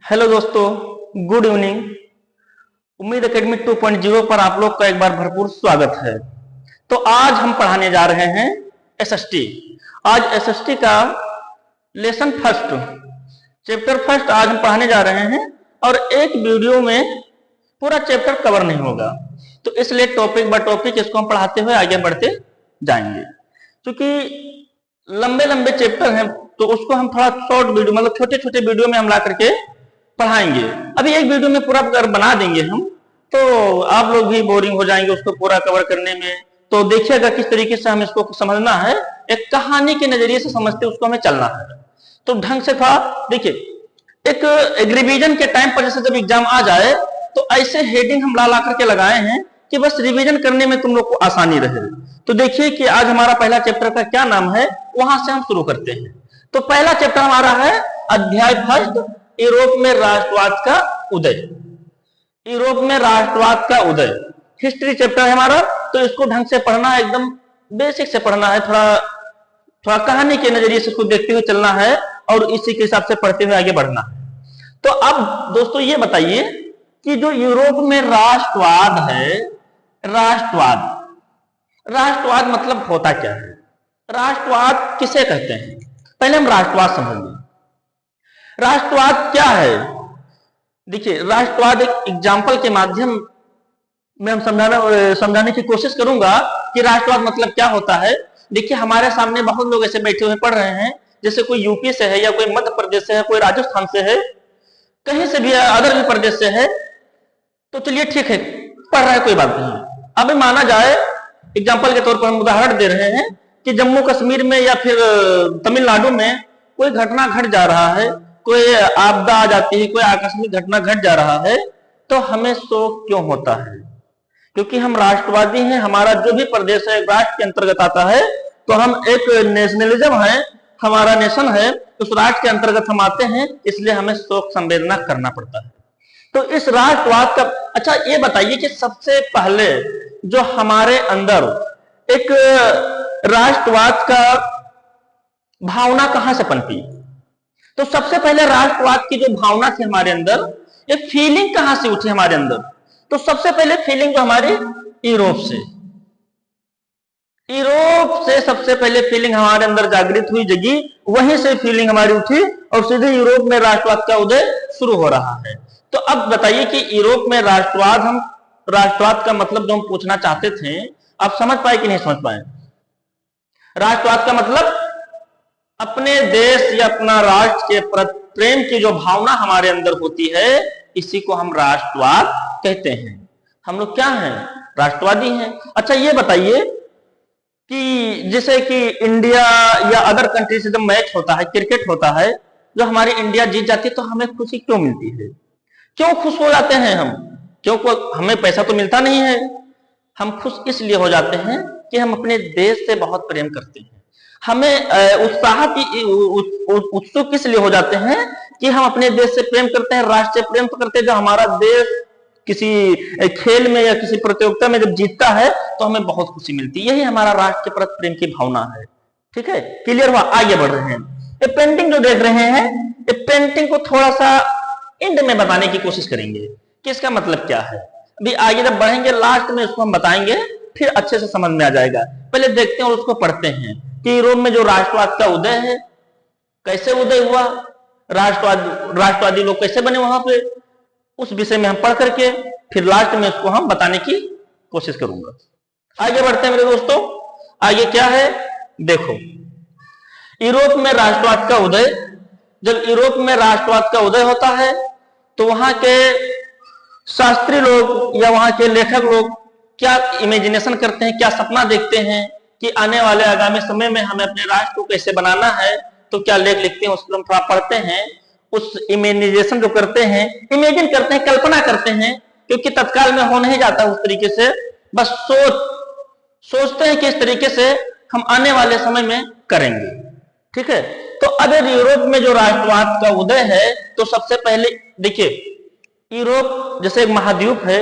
Hello दोस्तों, good evening. उम्मीद academy 2.0 पर आप लोग का एक बार भरपूर स्वागत है। तो आज हम पढ़ाने जा रहे हैं एसएसटी। आज एसएसटी का लेसन फर्स्ट, चैप्टर फर्स्ट आज हम पढ़ाने जा रहे हैं और एक वीडियो में पूरा चैप्टर कवर नहीं होगा, तो इसलिए टॉपिक बाय टॉपिक इसको हम पढ़ाते हुए आगे बढ़ते जाएंगे। क्योंकि लंबे लंबे चैप्टर हैं तो उसको हम थोड़ा शॉर्ट वीडियो, मतलब छोटे छोटे वीडियो में हम ला करके पढ़ाएंगे। अभी एक वीडियो में पूरा अगर बना देंगे हम तो आप लोग भी बोरिंग हो जाएंगे उसको पूरा कवर करने में। तो देखिएगा किस तरीके से हम इसको समझना है, एक कहानी के नजरिए से समझते उसको हमें चलना है। तो ढंग से था, देखिए एक रिवीजन के टाइम पर जैसे जब एग्जाम आ जाए तो ऐसे हेडिंग हम ला करके लगाए हैं कि बस रिवीजन करने में तुम लोग को आसानी रहे। तो देखिए कि आज हमारा पहला चैप्टर का क्या नाम है, वहां से हम शुरू करते हैं। तो पहला चैप्टर हमारा है अध्याय फर्स्ट, यूरोप में राष्ट्रवाद का उदय। यूरोप में राष्ट्रवाद का उदय हिस्ट्री चैप्टर है हमारा। तो इसको ढंग से पढ़ना है, एकदम बेसिक से पढ़ना है, थोड़ा कहानी के नजरिए से इसको देखते हुए चलना है और इसी के हिसाब से पढ़ते हुए आगे बढ़ना है। तो अब दोस्तों ये बताइए कि जो यूरोप में राष्ट्रवाद है, राष्ट्रवाद मतलब होता क्या है, राष्ट्रवाद किसे कहते हैं, पहले हम राष्ट्रवाद समझ लें। राष्ट्रवाद क्या है? देखिए राष्ट्रवाद एक एग्जाम्पल के माध्यम में हम समझाने की कोशिश करूंगा कि राष्ट्रवाद मतलब क्या होता है। देखिए हमारे सामने बहुत लोग ऐसे बैठे हुए पढ़ रहे हैं, जैसे कोई यूपी से है या कोई मध्य प्रदेश से है, कोई राजस्थान से है, कहीं से भी अदर भी प्रदेश से है। तो चलिए ठीक है, पढ़ रहा है, कोई बात नहीं। अब माना जाए एग्जाम्पल के तौर पर हम उदाहरण दे रहे हैं कि जम्मू कश्मीर में या फिर तमिलनाडु में कोई घटना घट जा रहा है, कोई आपदा आ जाती है, कोई आकस्मिक घटना घट जा रहा है, तो हमें शोक क्यों होता है? क्योंकि हम राष्ट्रवादी हैं, हमारा जो भी प्रदेश है राष्ट्र के अंतर्गत आता है, तो हम एक नेशनलिज्म है, हमारा नेशन है, उस राष्ट्र के अंतर्गत हम आते हैं, इसलिए हमें शोक संवेदना करना पड़ता है। तो इस राष्ट्रवाद का, अच्छा ये बताइए कि सबसे पहले जो हमारे अंदर एक राष्ट्रवाद का भावना कहां से पनपी? तो सबसे पहले राष्ट्रवाद की जो भावना थी हमारे अंदर, ये फीलिंग कहां से उठी हमारे अंदर? तो सबसे पहले फीलिंग जो हमारी यूरोप से सबसे पहले फीलिंग हमारे अंदर जागृत हुई, जगी, वहीं से फीलिंग हमारी उठी और सीधे यूरोप में राष्ट्रवाद का उदय शुरू हो रहा है। तो अब बताइए कि यूरोप में राष्ट्रवाद का मतलब जो हम पूछना चाहते थे, आप समझ पाए कि नहीं समझ पाए? राष्ट्रवाद का मतलब अपने देश या अपना राष्ट्र के प्रति प्रेम की जो भावना हमारे अंदर होती है, इसी को हम राष्ट्रवाद कहते हैं। हम लोग क्या हैं? राष्ट्रवादी हैं। अच्छा ये बताइए कि जैसे कि इंडिया या अदर कंट्री से जब मैच होता है, क्रिकेट होता है, जो हमारी इंडिया जीत जाती है तो हमें खुशी क्यों मिलती है? क्यों खुश हो जाते हैं हम? क्योंकि हमें पैसा तो मिलता नहीं है। हम खुश इसलिए हो जाते हैं कि हम अपने देश से बहुत प्रेम करते हैं। हमें उत्सुक इसलिए हो जाते हैं कि हम अपने देश से प्रेम करते हैं, राष्ट्र से प्रेम तो करते हैं। जब हमारा देश किसी खेल में या किसी प्रतियोगिता में जब जीतता है तो हमें बहुत खुशी मिलती है। यही हमारा राष्ट्र के प्रति प्रेम की भावना है। ठीक है, क्लियर हुआ? आगे बढ़ रहे हैं। ये पेंटिंग जो देख रहे हैं, ये पेंटिंग को थोड़ा सा एंड में बताने की कोशिश करेंगे कि इसका मतलब क्या है। अभी आगे जब बढ़ेंगे लास्ट में इसको हम बताएंगे, फिर अच्छे से समझ में आ जाएगा। पहले देखते हैं और उसको पढ़ते हैं कि यूरोप में जो राष्ट्रवाद का उदय है, कैसे उदय हुआ, राष्ट्रवादी लोग कैसे बने वहां पे, उस विषय में हम पढ़ करके फिर लास्ट में इसको हम बताने की कोशिश करूंगा। आगे बढ़ते हैं मेरे दोस्तों। आगे क्या है देखो, यूरोप में राष्ट्रवाद का उदय। जब यूरोप में राष्ट्रवाद का उदय होता है तो वहां के शास्त्री लोग या वहां के लेखक लोग क्या इमेजिनेशन करते हैं, क्या सपना देखते हैं कि आने वाले आगामी समय में हमें अपने राष्ट्र को कैसे बनाना है, तो क्या लेख लिखते हैं, उसको हम थोड़ा पढ़ते हैं। उस इमेजिनेशन जो करते हैं, इमेजिन करते हैं, कल्पना करते हैं, क्योंकि तत्काल में हो नहीं जाता उस तरीके से, बस सोचते हैं कि इस तरीके से हम आने वाले समय में करेंगे। ठीक है, तो अगर यूरोप में जो राष्ट्रवाद का उदय है तो सबसे पहले देखिए, यूरोप जैसे एक महाद्वीप है,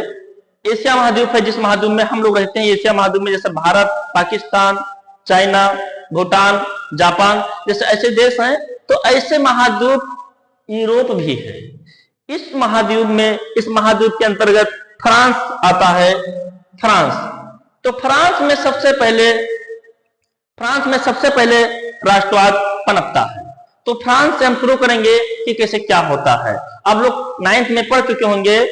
एशिया महाद्वीप है, जिस महाद्वीप में हम लोग रहते हैं, एशिया महाद्वीप में जैसे भारत, पाकिस्तान, चाइना, भूटान, जापान जैसे ऐसे देश हैं, तो ऐसे महाद्वीप यूरोप भी है। इस महाद्वीप के अंतर्गत फ्रांस आता है। फ्रांस, तो फ्रांस में सबसे पहले राष्ट्रवाद पनपता है। तो फ्रांस से हम शुरू करेंगे कि कैसे क्या होता है। आप लोग 9th में पढ़ चुके होंगे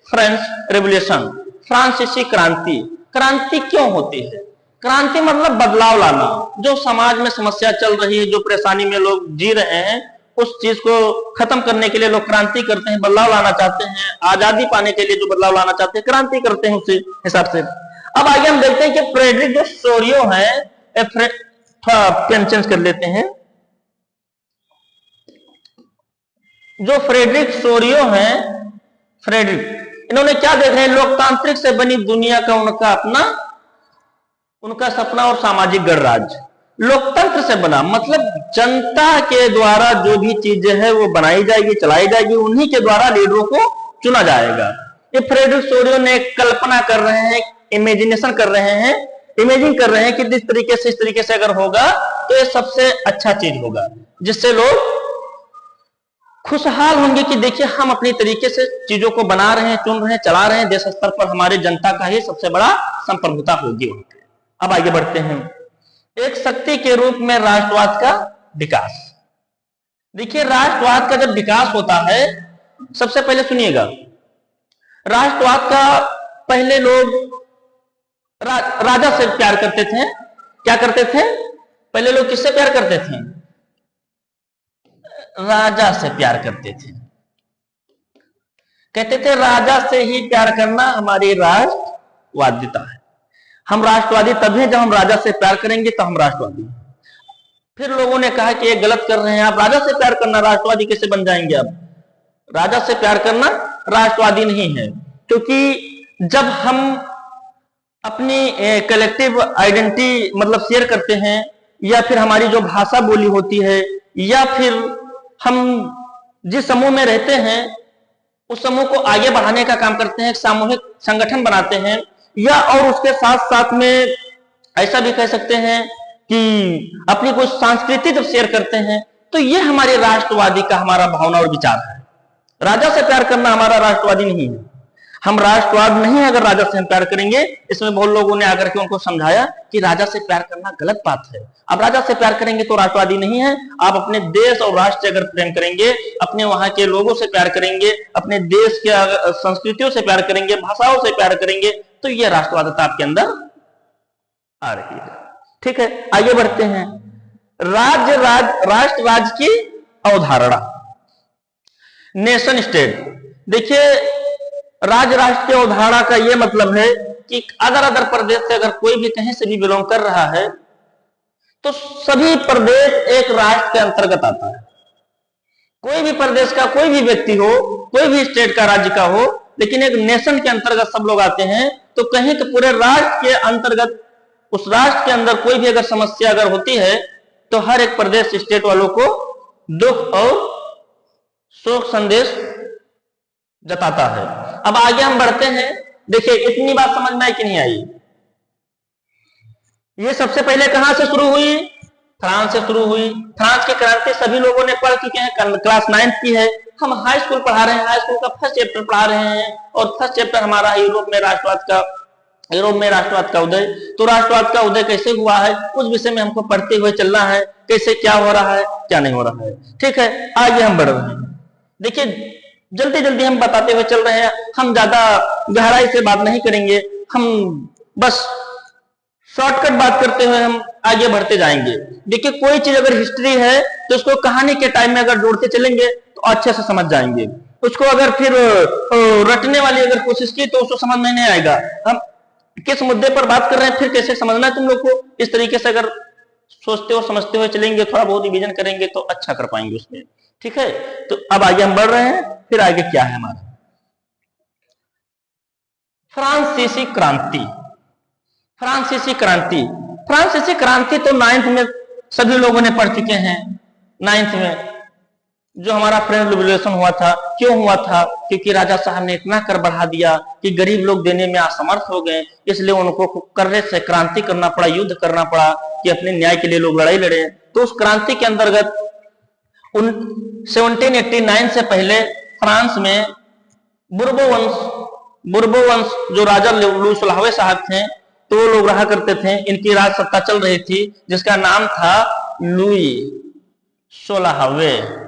फ्रेंच रेवोल्यूशन, फ्रांसीसी क्रांति। क्रांति क्यों होती है? क्रांति मतलब बदलाव लाना। जो समाज में समस्या चल रही है, जो परेशानी में लोग जी रहे हैं, उस चीज को खत्म करने के लिए लोग क्रांति करते हैं, बदलाव लाना चाहते हैं। आजादी पाने के लिए जो बदलाव लाना चाहते हैं, क्रांति करते हैं उसी हिसाब से। अब आगे हम देखते हैं कि फ्रेडरिक जो सोरियो है, पेन चेंज कर लेते हैं, जो फ्रेडरिक सोरियो हैं, इन्होंने क्या देख रहे हैं? लोकतांत्रिक से बनी दुनिया का उनका सपना और सामाजिक गणराज्य। लोकतंत्र से बना मतलब जनता के द्वारा जो भी चीजें है वो बनाई जाएगी, चलाई जाएगी, उन्हीं के द्वारा लीडरों को चुना जाएगा। ये फ्रेडरिक सोरियो ने कल्पना कर रहे हैं, इमेजिन कर रहे हैं कि इस तरीके से अगर होगा तो ये सबसे अच्छा चीज होगा, जिससे लोग खुशहाल होंगे कि देखिए हम अपनी तरीके से चीजों को बना रहे हैं, चुन रहे हैं, चला रहे हैं, देश स्तर पर हमारे जनता का ही सबसे बड़ा संप्रभुता होगी। अब आगे बढ़ते हैं। एक शक्ति के रूप में राष्ट्रवाद का विकास। देखिए राष्ट्रवाद का जब विकास होता है, सबसे पहले सुनिएगा, राष्ट्रवाद का पहले लोग राजा से प्यार करते थे। क्या करते थे? पहले लोग किससे प्यार करते थे? राजा से प्यार करते थे। कहते थे राजा से ही प्यार करना हमारी राष्ट्रवादिता है। हम राष्ट्रवादी तब है जब हम राजा से प्यार करेंगे तो हम राष्ट्रवादी। फिर लोगों ने कहा कि ये गलत कर रहे हैं, आप राजा से प्यार करना राष्ट्रवादी कैसे बन जाएंगे? अब राजा से प्यार करना राष्ट्रवादी नहीं है, क्योंकि जब हम अपनी कलेक्टिव आइडेंटिटी मतलब शेयर करते हैं, या फिर हमारी जो भाषा बोली होती है, या फिर हम जिस समूह में रहते हैं उस समूह को आगे बढ़ाने का काम करते हैं, सामूहिक संगठन बनाते हैं, या और उसके साथ साथ में ऐसा भी कह सकते हैं कि अपनी कुछ संस्कृति जब शेयर करते हैं, तो ये हमारे राष्ट्रवादी का हमारा भावना और विचार है। राजा से प्यार करना हमारा राष्ट्रवादी नहीं है। हम राष्ट्रवाद नहीं है अगर राजा से हम प्यार करेंगे। इसमें बहुत लोगों ने आकर के उनको समझाया कि राजा से प्यार करना गलत बात है। अब राजा से प्यार करेंगे तो राष्ट्रवादी नहीं है। आप अपने देश और राष्ट्र से अगर प्रेम करेंगे, अपने वहां के लोगों से प्यार करेंगे, अपने देश के संस्कृतियों से प्यार करेंगे, भाषाओं से प्यार करेंगे, तो यह राष्ट्रवादिता आपके अंदर आ रही है। ठीक है, आगे बढ़ते हैं। राष्ट्र राज्य की अवधारणा, नेशन स्टेट। देखिए राज्य राष्ट्र की अवधारणा का यह मतलब है कि अदर प्रदेश से अगर कोई भी कहीं से भी बिलोंग कर रहा है तो सभी प्रदेश एक राष्ट्र के अंतर्गत आता है। कोई भी प्रदेश का कोई भी व्यक्ति हो, कोई भी स्टेट का, राज्य का हो, लेकिन एक नेशन के अंतर्गत सब लोग आते हैं। तो कहीं के पूरे राष्ट्र के अंतर्गत, उस राष्ट्र के अंदर कोई भी अगर समस्या अगर होती है तो हर एक प्रदेश स्टेट वालों को दुख और शोक संदेश जताता है। अब आगे हम बढ़ते हैं। देखिए इतनी बात समझ में आई कि नहीं आई? ये सबसे पहले कहां से शुरू हुई? फ्रांस से शुरू हुई। फ्रांस की क्रांति सभी लोगों ने पढ़ चुके हैं, क्लास 9th की है। हम हाई स्कूल पढ़ा रहे हैं, हाई स्कूल का फर्स्ट चैप्टर पढ़ा रहे हैं, और फर्स्ट चैप्टर हमारा यूरोप में राष्ट्रवाद का उदय। तो राष्ट्रवाद का उदय कैसे हुआ है उस विषय में हमको पढ़ते हुए चलना है, कैसे क्या हो रहा है क्या नहीं हो रहा है। ठीक है, आगे हम बढ़ रहे हैं। देखिए जल्दी जल्दी हम बताते हुए चल रहे हैं, हम ज्यादा गहराई से बात नहीं करेंगे, हम बस शॉर्टकट बात करते हुए हम आगे बढ़ते जाएंगे। देखिए कोई चीज अगर हिस्ट्री है तो उसको कहानी के टाइम में अगर जोड़ते चलेंगे तो अच्छे से समझ जाएंगे। उसको अगर फिर रटने वाली अगर कोशिश की तो उसको समझ में नहीं आएगा। हम किस मुद्दे पर बात कर रहे हैं, फिर कैसे समझना है तुम लोग को, इस तरीके से अगर सोचते और समझते हुए चलेंगे, थोड़ा बहुत रिवीजन करेंगे तो अच्छा कर पाएंगे उसमें। ठीक है, तो अब आगे हम बढ़ रहे हैं। फिर आगे क्या है हमारा? फ्रांसीसी क्रांति। फ्रांसीसी क्रांति तो 9th में सभी लोगों ने पढ़ चुके हैं। 9th में जो हमारा फ्रेंच रिवॉल्यूशन हुआ था, क्यों हुआ था? क्योंकि राजा साहब ने इतना कर बढ़ा दिया कि गरीब लोग देने में असमर्थ हो गए, इसलिए उनको कर्रे से क्रांति करना पड़ा, युद्ध करना पड़ा कि अपने न्याय के लिए लोग लड़ाई लड़े। तो उस क्रांति के अंतर्गत 1789 से पहले फ्रांस में बुर्बो वंश जो राजा लुई सोलहवें साहब थे, तो वो लोग रहा करते थे, इनकी राज सत्ता चल रही थी, जिसका नाम था लुई सोलहवें।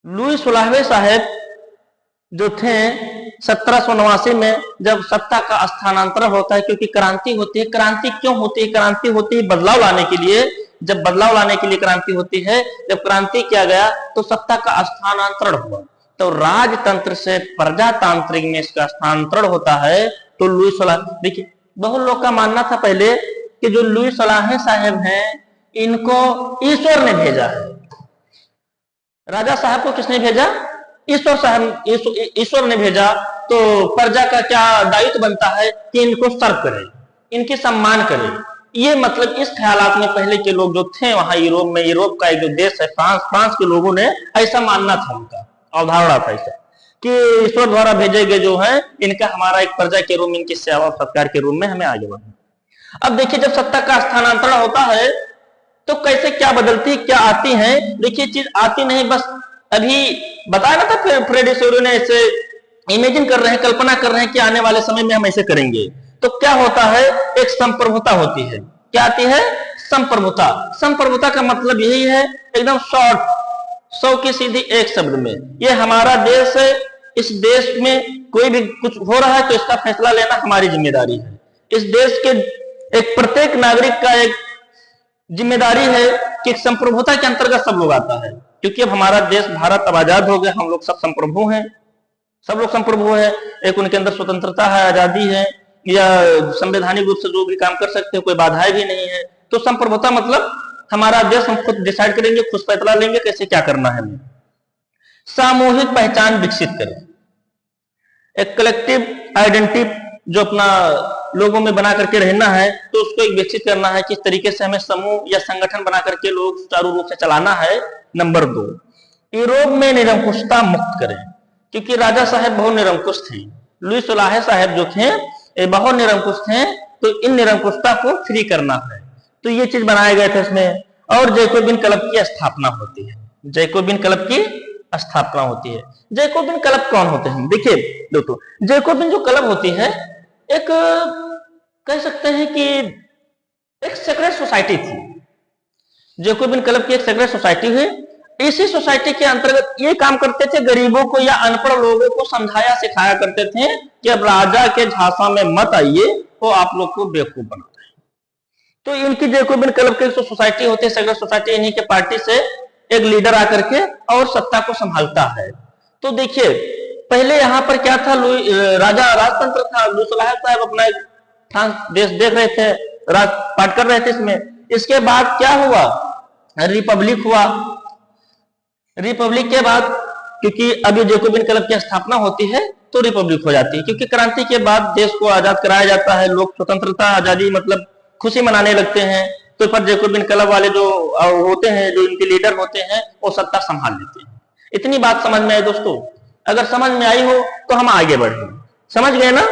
लुई सोलहवें साहब जो थे 1789 में जब सत्ता का स्थानांतरण होता है, क्योंकि क्रांति होती है। क्रांति क्यों होती है? क्रांति होती है बदलाव लाने के लिए। जब बदलाव लाने के लिए क्रांति होती है, जब क्रांति किया गया तो सत्ता का स्थानांतरण हुआ, तो राजतंत्र से प्रजातांत्रिक में इसका स्थानांतरण होता है। तो लुई सोलह, देखिए बहुत लोग का मानना था पहले कि जो लुई सोलहवें साहब हैं, इनको ईश्वर ने भेजा है। राजा साहब को किसने भेजा? ईश्वर ने भेजा। तो प्रजा का क्या दायित्व बनता है कि इनको सर्व करे, इनके सम्मान करे। ये मतलब इस ख्यालात में पहले के लोग जो थे वहां यूरोप में, यूरोप का एक जो देश है फ्रांस के लोगों ने ऐसा मानना था, उनका अवधारणा था ऐसा कि ईश्वर द्वारा भेजे गए जो है, इनका हमारा एक प्रजा के रूप में, इनकी सेवा और सत्कार के रूप में हमें आगे बढ़ना। अब देखिए जब सत्ता का स्थानांतरण होता है तो कैसे क्या बदलती क्या आती है? देखिए चीज आती नहीं, बस अभी बताया ना था फ्रेडरिक सोरे ने, ऐसे इमेजिन कर रहे हैं, कल्पना कर रहे हैं कि आने वाले समय में हम ऐसे करेंगे। तो क्या होता है? एक संप्रभुता होती है। क्या आती है? संप्रभुता। संप्रभुता का मतलब यही है, एकदम शॉर्ट, 100 की सीधी एक शब्द में, ये हमारा देश है, इस देश में कोई भी कुछ हो रहा है तो इसका फैसला लेना हमारी जिम्मेदारी है। इस देश के एक प्रत्येक नागरिक का एक जिम्मेदारी है कि संप्रभुता के अंतर्गत सब लोग आता है, क्योंकि अब हमारा देश भारत अब आजाद हो गया, हम लोग सब संप्रभु हैं, सब लोग संप्रभु है। एक उनके अंदर स्वतंत्रता है, आजादी है, या संवैधानिक रूप से जो भी काम कर सकते हैं, कोई बाधाएं भी नहीं है। तो संप्रभुता मतलब हमारा देश हम खुद डिसाइड करेंगे, खुद फैसला लेंगे कैसे क्या करना है हमें। सामूहिक पहचान विकसित करें, एक कलेक्टिव आइडेंटिटी जो अपना लोगों में बना करके रहना है, तो उसको एक विकसित करना है, किस तरीके से हमें समूह या संगठन बना करके लोग सुचारू रूप से चलाना है। नंबर 2, यूरोप में निरंकुशता मुक्त करें, क्योंकि राजा साहब बहुत निरंकुश थे। लुई सोलहवें साहब जो थे ये बहुत निरंकुश थे, तो इन निरंकुशता को फ्री करना है, तो ये चीज बनाए गए थे इसमें। और जैकोबिन क्लब की स्थापना होती है। जैकोबिन क्लब की स्थापना होती है। जैकोबिन क्लब कौन होते हैं? देखिए दोस्तों, जैकोबिन जो क्लब होती है, एक कह सकते हैं कि एक सेक्रेट सोसाइटी थी। जैकोबिन क्लब की एक सेक्रेट सोसाइटी है। इसी सोसाइटी के अंतर्गत ये काम करते थे, गरीबों को या अनपढ़ लोगों को समझाया सिखाया करते थे कि अब राजा के झांसा में मत आइए, वो आप लोग को बेवकूफ बना रहे हैं। तो इनकी जैकोबिन क्लब की सोसाइटी होती है, सेक्रेट सोसाइटी, इन्हीं के पार्टी से एक लीडर आकर के और सत्ता को संभालता है। तो देखिए पहले यहाँ पर क्या था, राजा राजतंत्र था, लुई सोलहवें साहब अपना फ्रांस देश देख रहे थे, राज पाट कर रहे थे इसमें। इसके बाद क्या हुआ? रिपब्लिक हुआ। रिपब्लिक के बाद, क्योंकि अभी जैकोबिन क्लब की स्थापना होती है तो रिपब्लिक हो जाती है, क्योंकि क्रांति के बाद देश को आजाद कराया जाता है, लोग स्वतंत्रता आजादी मतलब खुशी मनाने लगते हैं। तो पर जैकोबिन क्लब वाले जो होते हैं, जो इनके लीडर होते हैं, वो सत्ता संभाल लेते हैं। इतनी बात समझ में आई दोस्तों? अगर समझ में आई हो तो हम आगे बढ़े। समझ गए ना?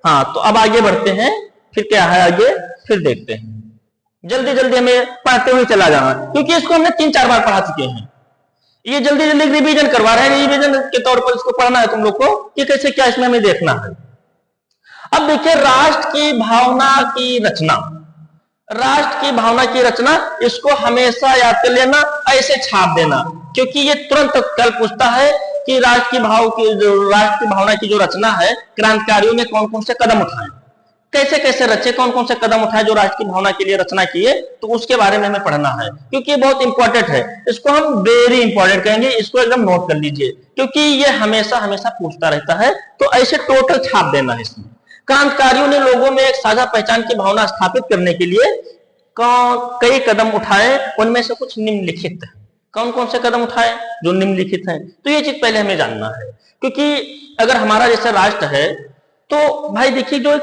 हाँ, तो अब आगे बढ़ते हैं। फिर क्या है आगे, फिर देखते हैं। जल्दी जल्दी हमें पढ़ते हुए चला जाना, क्योंकि इसको हमने 3-4 बार पढ़ा चुके हैं। ये जल्दी जल्दी रिवीजन करवा रहे हैं, रिवीजन के तौर पर इसको पढ़ना है तुम लोग को कि कैसे क्या इसमें हमें देखना है। अब देखिए राष्ट्र की भावना की रचना, राष्ट्र की भावना की रचना, इसको हमेशा याद कर लेना, ऐसे छाप देना, क्योंकि ये तुरंत कल पूछता है कि राष्ट्र की भावना की जो रचना है, क्रांतिकारियों ने कौन कौन से कदम उठाए, कैसे कैसे रचे, कौन कौन से कदम उठाए जो राष्ट्र की भावना के लिए रचना किए, तो उसके बारे में हमें पढ़ना है, क्योंकि ये बहुत इंपॉर्टेंट है। इसको हम वेरी इंपॉर्टेंट कहेंगे, इसको एकदम नोट कर लीजिए, क्योंकि ये हमेशा हमेशा पूछता रहता है। तो ऐसे टोटल छाप देना है इसमें। क्रांतिकारियों ने लोगों में एक साझा पहचान की भावना स्थापित करने के लिए कई कदम उठाए, उनमें से कुछ निम्नलिखित है। कौन कौन से कदम उठाए? जो निम्नलिखित हैं। तो ये चीज पहले हमें जानना है, क्योंकि अगर हमारा जैसा राष्ट्र है तो भाई देखिए जो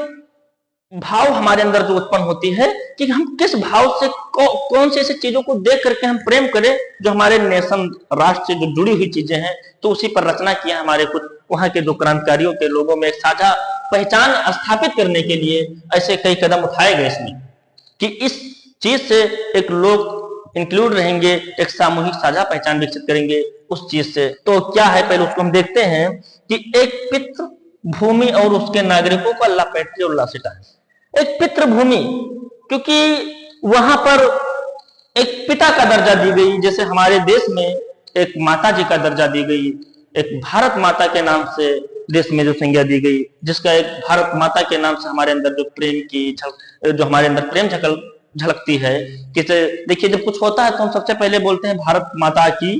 भाव हमारे अंदर जो उत्पन्न होती है कि हम किस भाव से कौन से ऐसी चीजों को देख करके हम प्रेम करें जो हमारे नेशन राष्ट्र से जो जुड़ी हुई चीजें हैं, तो उसी पर रचना किया हमारे कुछ वहां के जो क्रांतिकारियों के लोगों में एक साझा पहचान स्थापित करने के लिए ऐसे कई कदम उठाए गए इसमें, कि इस चीज से एक लोग इंक्लूड रहेंगे, एक सामूहिक साझा पहचान विकसित करेंगे उस चीज से। तो क्या है, पहले उसको हम देखते हैं कि एक पितृ भूमि और उसके नागरिकों को अल्लाह पैट्री और अल्लाह से है। एक पितृ भूमि, क्योंकि वहां पर एक पिता का दर्जा दी गई, जैसे हमारे देश में एक माता जी का दर्जा दी गई, एक भारत माता के नाम से देश में जो संज्ञा दी गई, जिसका एक भारत माता के नाम से हमारे अंदर जो प्रेम की जो हमारे अंदर प्रेम झलकती है। किसे देखिए, जब कुछ होता है तो हम सबसे पहले बोलते हैं भारत माता की,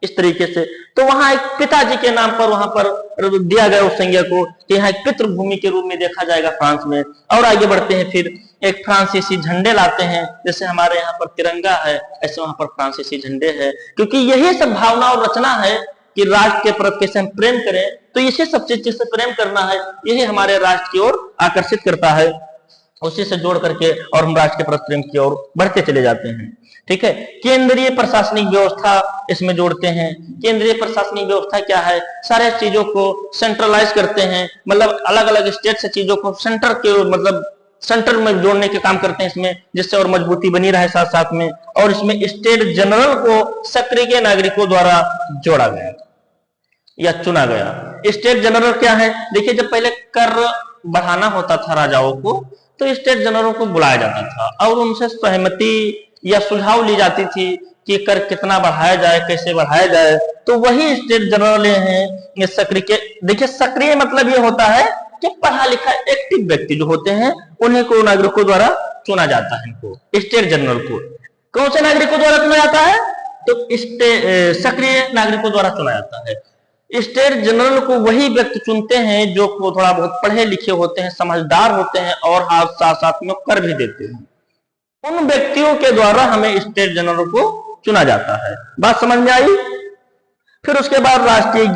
इस तरीके से। तो वहां एक पिताजी के नाम पर वहां पर दिया गया उस संज्ञा को कि यहाँ एक पितृभूमि के रूप में देखा जाएगा फ्रांस में। और आगे बढ़ते हैं, फिर एक फ्रांसीसी झंडे लाते हैं, जैसे हमारे यहाँ पर तिरंगा है ऐसे वहां पर फ्रांसीसी झंडे है, क्योंकि यही सब भावना और रचना है कि राष्ट्र के प्रति कैसे हम प्रेम करें। तो इसी सब चीज से प्रेम करना है, यही हमारे राष्ट्र की ओर आकर्षित करता है, उसी से जोड़ करके और हम राष्ट्र के प्रति प्रेम की ओर बढ़ते चले जाते हैं। ठीक है, केंद्रीय प्रशासनिक व्यवस्था इसमें जोड़ते हैं। केंद्रीय प्रशासनिक व्यवस्था क्या है, सारे चीजों को सेंट्रलाइज करते हैं, मतलब अलग अलग स्टेट से चीजों को सेंटर के मतलब सेंटर में जोड़ने के काम करते हैं इसमें, जिससे और मजबूती बनी रहे साथ साथ में। और इसमें स्टेट जनरल को सक्रिय नागरिकों द्वारा जोड़ा गया या चुना गया। स्टेट जनरल क्या है, देखिए जब पहले कर बढ़ाना होता था राजाओं को, तो स्टेट जनरल को बुलाया जाता था और उनसे सहमति या सुझाव ली जाती थी कि कर कितना बढ़ाया जाए, कैसे बढ़ाया जाए। तो वही स्टेट जनरल हैं ये सक्रिय। देखिए सक्रिय मतलब ये होता है कि पढ़ा लिखा एक्टिव व्यक्ति जो होते हैं उन्हीं को नागरिकों द्वारा चुना जाता है। इनको स्टेट जनरल को कौन से नागरिकों द्वारा चुना जाता है, तो सक्रिय नागरिकों द्वारा चुना जाता है। स्टेट जनरल को वही व्यक्ति चुनते हैं जो थोड़ा बहुत पढ़े लिखे होते हैं, समझदार होते हैं और साथ साथ में कर भी देते हैं। उन व्यक्तियों के द्वारा हमें स्टेट जनरल को चुना जाता है। बात समझ में आई। फिर उसके बाद राष्ट्रीय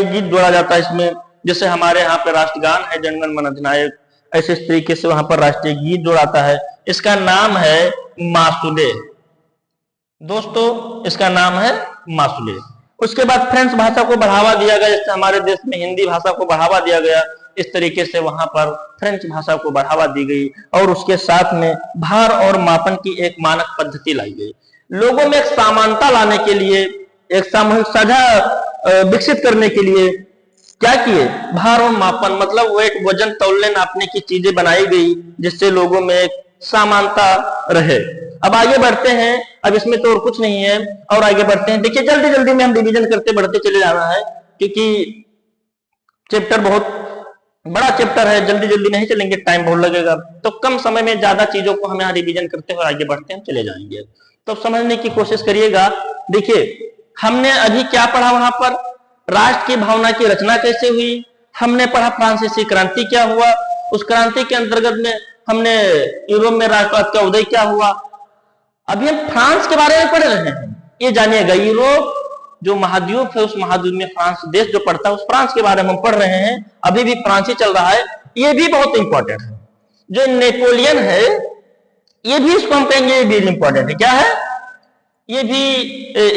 गीत जोड़ा जाता है इसमें, जैसे हमारे यहाँ पे राष्ट्रगान है जन गण मन अधिनायक, ऐसे इस तरीके से वहां पर राष्ट्रीय गीत जोड़ाता है। इसका नाम है मासूले दोस्तों, इसका नाम है मासूले। उसके बाद फ्रेंच भाषा को बढ़ावा दिया गया, जैसे हमारे देश में हिंदी भाषा को बढ़ावा दिया गया, इस तरीके से वहां पर फ्रेंच भाषा को बढ़ावा दी गई। और उसके साथ में भार और मापन की एक मानक पद्धति लाई गई। लोगों में एक समानता लाने के लिए, एक सामूहिक साझा विकसित करने के लिए क्या किए, भार और मापन मतलब वेट वजन तौलने नापने की चीजें बनाई गई, जिससे लोगों में एक समानता रहे। अब आगे बढ़ते हैं, अब इसमें तो और कुछ नहीं है, और आगे बढ़ते हैं। देखिए जल्दी जल्दी में हम रिवीजन करते बढ़ते चले जाना है, क्योंकि चैप्टर बहुत बड़ा चैप्टर है, जल्दी जल्दी नहीं चलेंगे, टाइम बहुत लगेगा। तो कम समय में ज्यादा चीजों को हम यहाँ रिवीजन करते हुए आगे बढ़ते हैं, चले जाएंगे। तो समझने की कोशिश करिएगा। देखिए हमने अभी क्या पढ़ा, वहां पर राष्ट्र की भावना की रचना कैसे हुई, हमने पढ़ा फ्रांसीसी क्रांति क्या हुआ, उस क्रांति के अंतर्गत में हमने यूरोप में राष्ट्रवाद का उदय क्या हुआ। अभी हम फ्रांस के बारे में पढ़ रहे हैं, ये जानिएगा यूरोप जो महाद्वीप है उस महाद्वीप में फ्रांस देश जो पड़ता है उस फ्रांस के बारे में हम पढ़ रहे हैं। अभी भी फ्रांस ही चल रहा है, ये भी बहुत इंपॉर्टेंट है। जो नेपोलियन है ये भी इसको हम कहेंगे, ये भी इंपॉर्टेंट है। क्या है, ये भी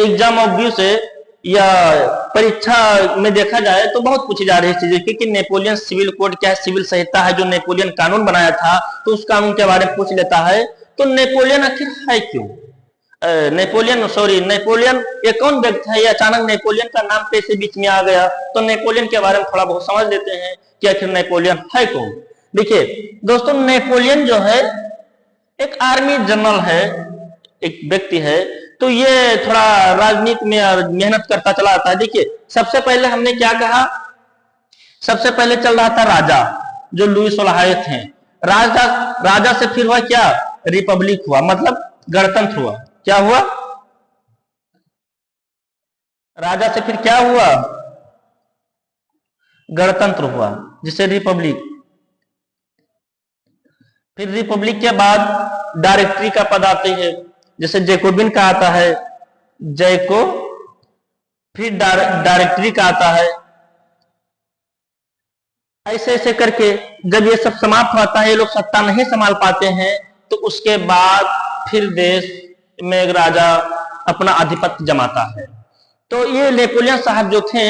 एग्जाम ऑफ व्यू से या परीक्षा में देखा जाए तो बहुत पूछी जा रही है चीजें, क्योंकि नेपोलियन सिविल कोड क्या है, सिविल संहिता है जो नेपोलियन कानून बनाया था, तो उस कानून के बारे में पूछ लेता है। तो नेपोलियन आखिर है क्यों, नेपोलियन ये कौन व्यक्ति है, ये अचानक नेपोलियन का नाम कैसे बीच में आ गया। तो नेपोलियन के बारे में थोड़ा बहुत समझ लेते हैं कि आखिर नेपोलियन है कौन। देखिए दोस्तों, नेपोलियन जो है एक आर्मी जनरल है, एक व्यक्ति है, तो ये थोड़ा राजनीति में मेहनत करता चला आता है। देखिए सबसे पहले हमने क्या कहा, सबसे पहले चल रहा था राजा जो लुई 16 थे, राजा से फिर हुआ क्या, रिपब्लिक हुआ, मतलब गणतंत्र हुआ। क्या हुआ, राजा से फिर क्या हुआ, गणतंत्र हुआ, जिसे रिपब्लिक। फिर रिपब्लिक के बाद डायरेक्टरी का पद आते हैं, जैसे जैकोबिन का आता है, जैको, फिर डायरेक्टरी का आता है। ऐसे ऐसे करके जब ये सब समाप्त होता है, ये लोग सत्ता नहीं संभाल पाते हैं, तो उसके बाद फिर देश में एक राजा अपना आधिपत्य जमाता है। तो ये नेपोलियन साहब जो थे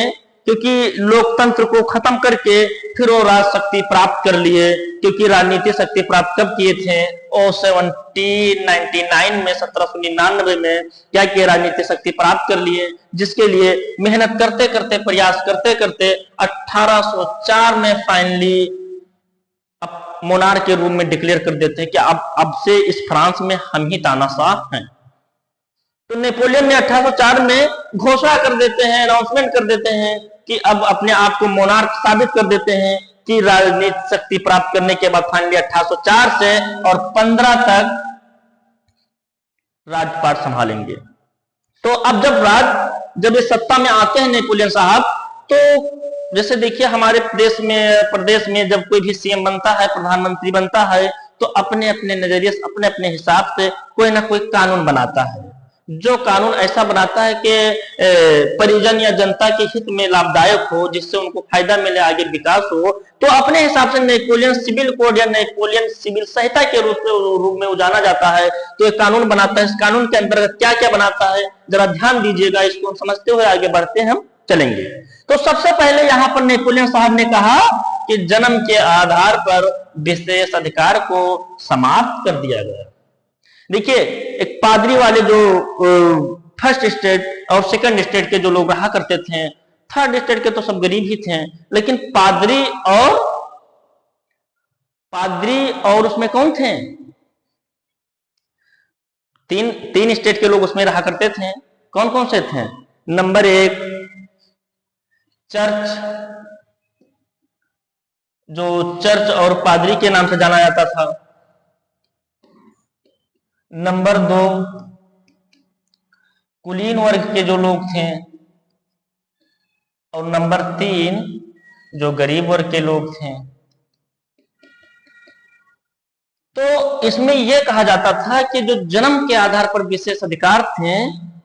क्योंकि लोकतंत्र को खत्म करके फिर वो राज शक्ति प्राप्त कर लिए। क्योंकि राजनीतिक शक्ति प्राप्त कब किए थे? ओ 1799 में, 1799 में क्या किए? राजनीतिक शक्ति प्राप्त कर लिए, जिसके लिए मेहनत करते करते, प्रयास करते करते 1804 में फाइनली मोनार्क के रूप में डिक्लेयर कर देते हैं कि अब से इस फ्रांस में हम ही तानाशाह हैं। तो नेपोलियन ने 1804 में घोषणा कर देते हैं, अनाउंसमेंट कर देते हैं कि अब अपने आप को मोनार्क साबित कर देते हैं कि राजनीतिक शक्ति प्राप्त करने के बाद फाइनली 1804 से और 15 तक राजपाट संभालेंगे। तो अब जब ये सत्ता में आते हैं नेपोलियन साहब, तो जैसे देखिए हमारे प्रदेश में जब कोई भी सीएम बनता है, प्रधानमंत्री बनता है, तो अपने अपने नजरिए से, अपने अपने हिसाब से कोई ना कोई कानून बनाता है, जो कानून ऐसा बनाता है कि परिजन या जनता के हित में लाभदायक हो, जिससे उनको फायदा मिले, आगे विकास हो। तो अपने हिसाब से नेपोलियन सिविल कोड या नेपोलियन सिविल संहिता के रूप में जाना जाता है। तो एक कानून बनाता है। इस कानून के अंतर्गत क्या क्या बनाता है, जरा ध्यान दीजिएगा, इसको समझते हुए आगे बढ़ते हम चलेंगे। तो सबसे पहले यहाँ पर नेपोलियन साहब ने कहा कि जन्म के आधार पर विशेष अधिकार को समाप्त कर दिया गया। देखिए, एक पादरी वाले जो फर्स्ट स्टेट और सेकंड स्टेट के जो लोग रहा करते थे, थर्ड स्टेट के तो सब गरीब ही थे, लेकिन पादरी और उसमें कौन थे? तीन स्टेट के लोग उसमें रहा करते थे। कौन कौन से थे? नंबर 1 चर्च, जो चर्च और पादरी के नाम से जाना जाता था। नंबर 2 कुलीन वर्ग के जो लोग थे, और नंबर 3 जो गरीब वर्ग के लोग थे। तो इसमें यह कहा जाता था कि जो जन्म के आधार पर विशेष अधिकार थे,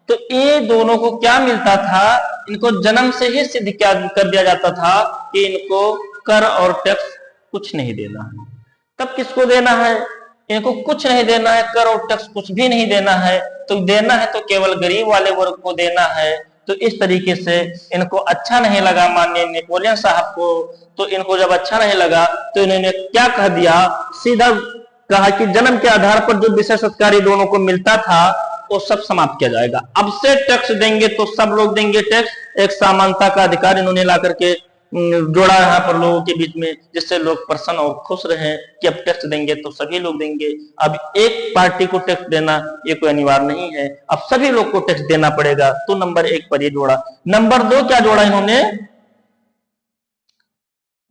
तो ये दोनों को क्या मिलता था? इनको जन्म से ही सिद्ध कर दिया जाता था कि इनको कर और टैक्स कुछ नहीं देना है। तब किसको देना है? इनको कुछ नहीं देना है, कर और टैक्स कुछ भी नहीं देना है। तो देना है तो केवल गरीब वाले वर्ग को देना है। तो इस तरीके से इनको अच्छा नहीं लगा माननीय नेपोलियन साहब को। तो इनको जब अच्छा नहीं लगा तो इन्होंने क्या कह दिया? सीधा कहा कि जन्म के आधार पर जो विशेष अधिकार दोनों को मिलता था वो सब समाप्त किया जाएगा। अब से टैक्स देंगे तो सब लोग देंगे टैक्स। एक समानता का अधिकार इन्होंने ला करके जोड़ा यहाँ पर लोगों के बीच में, जिससे लोग प्रसन्न और खुश रहे कि अब टैक्स देंगे तो सभी लोग देंगे। अब एक पार्टी को टैक्स देना ये कोई अनिवार्य नहीं है, अब सभी लोग को टैक्स देना पड़ेगा। तो नंबर 1 पर ये जोड़ा। नंबर 2 क्या जोड़ा इन्होंने?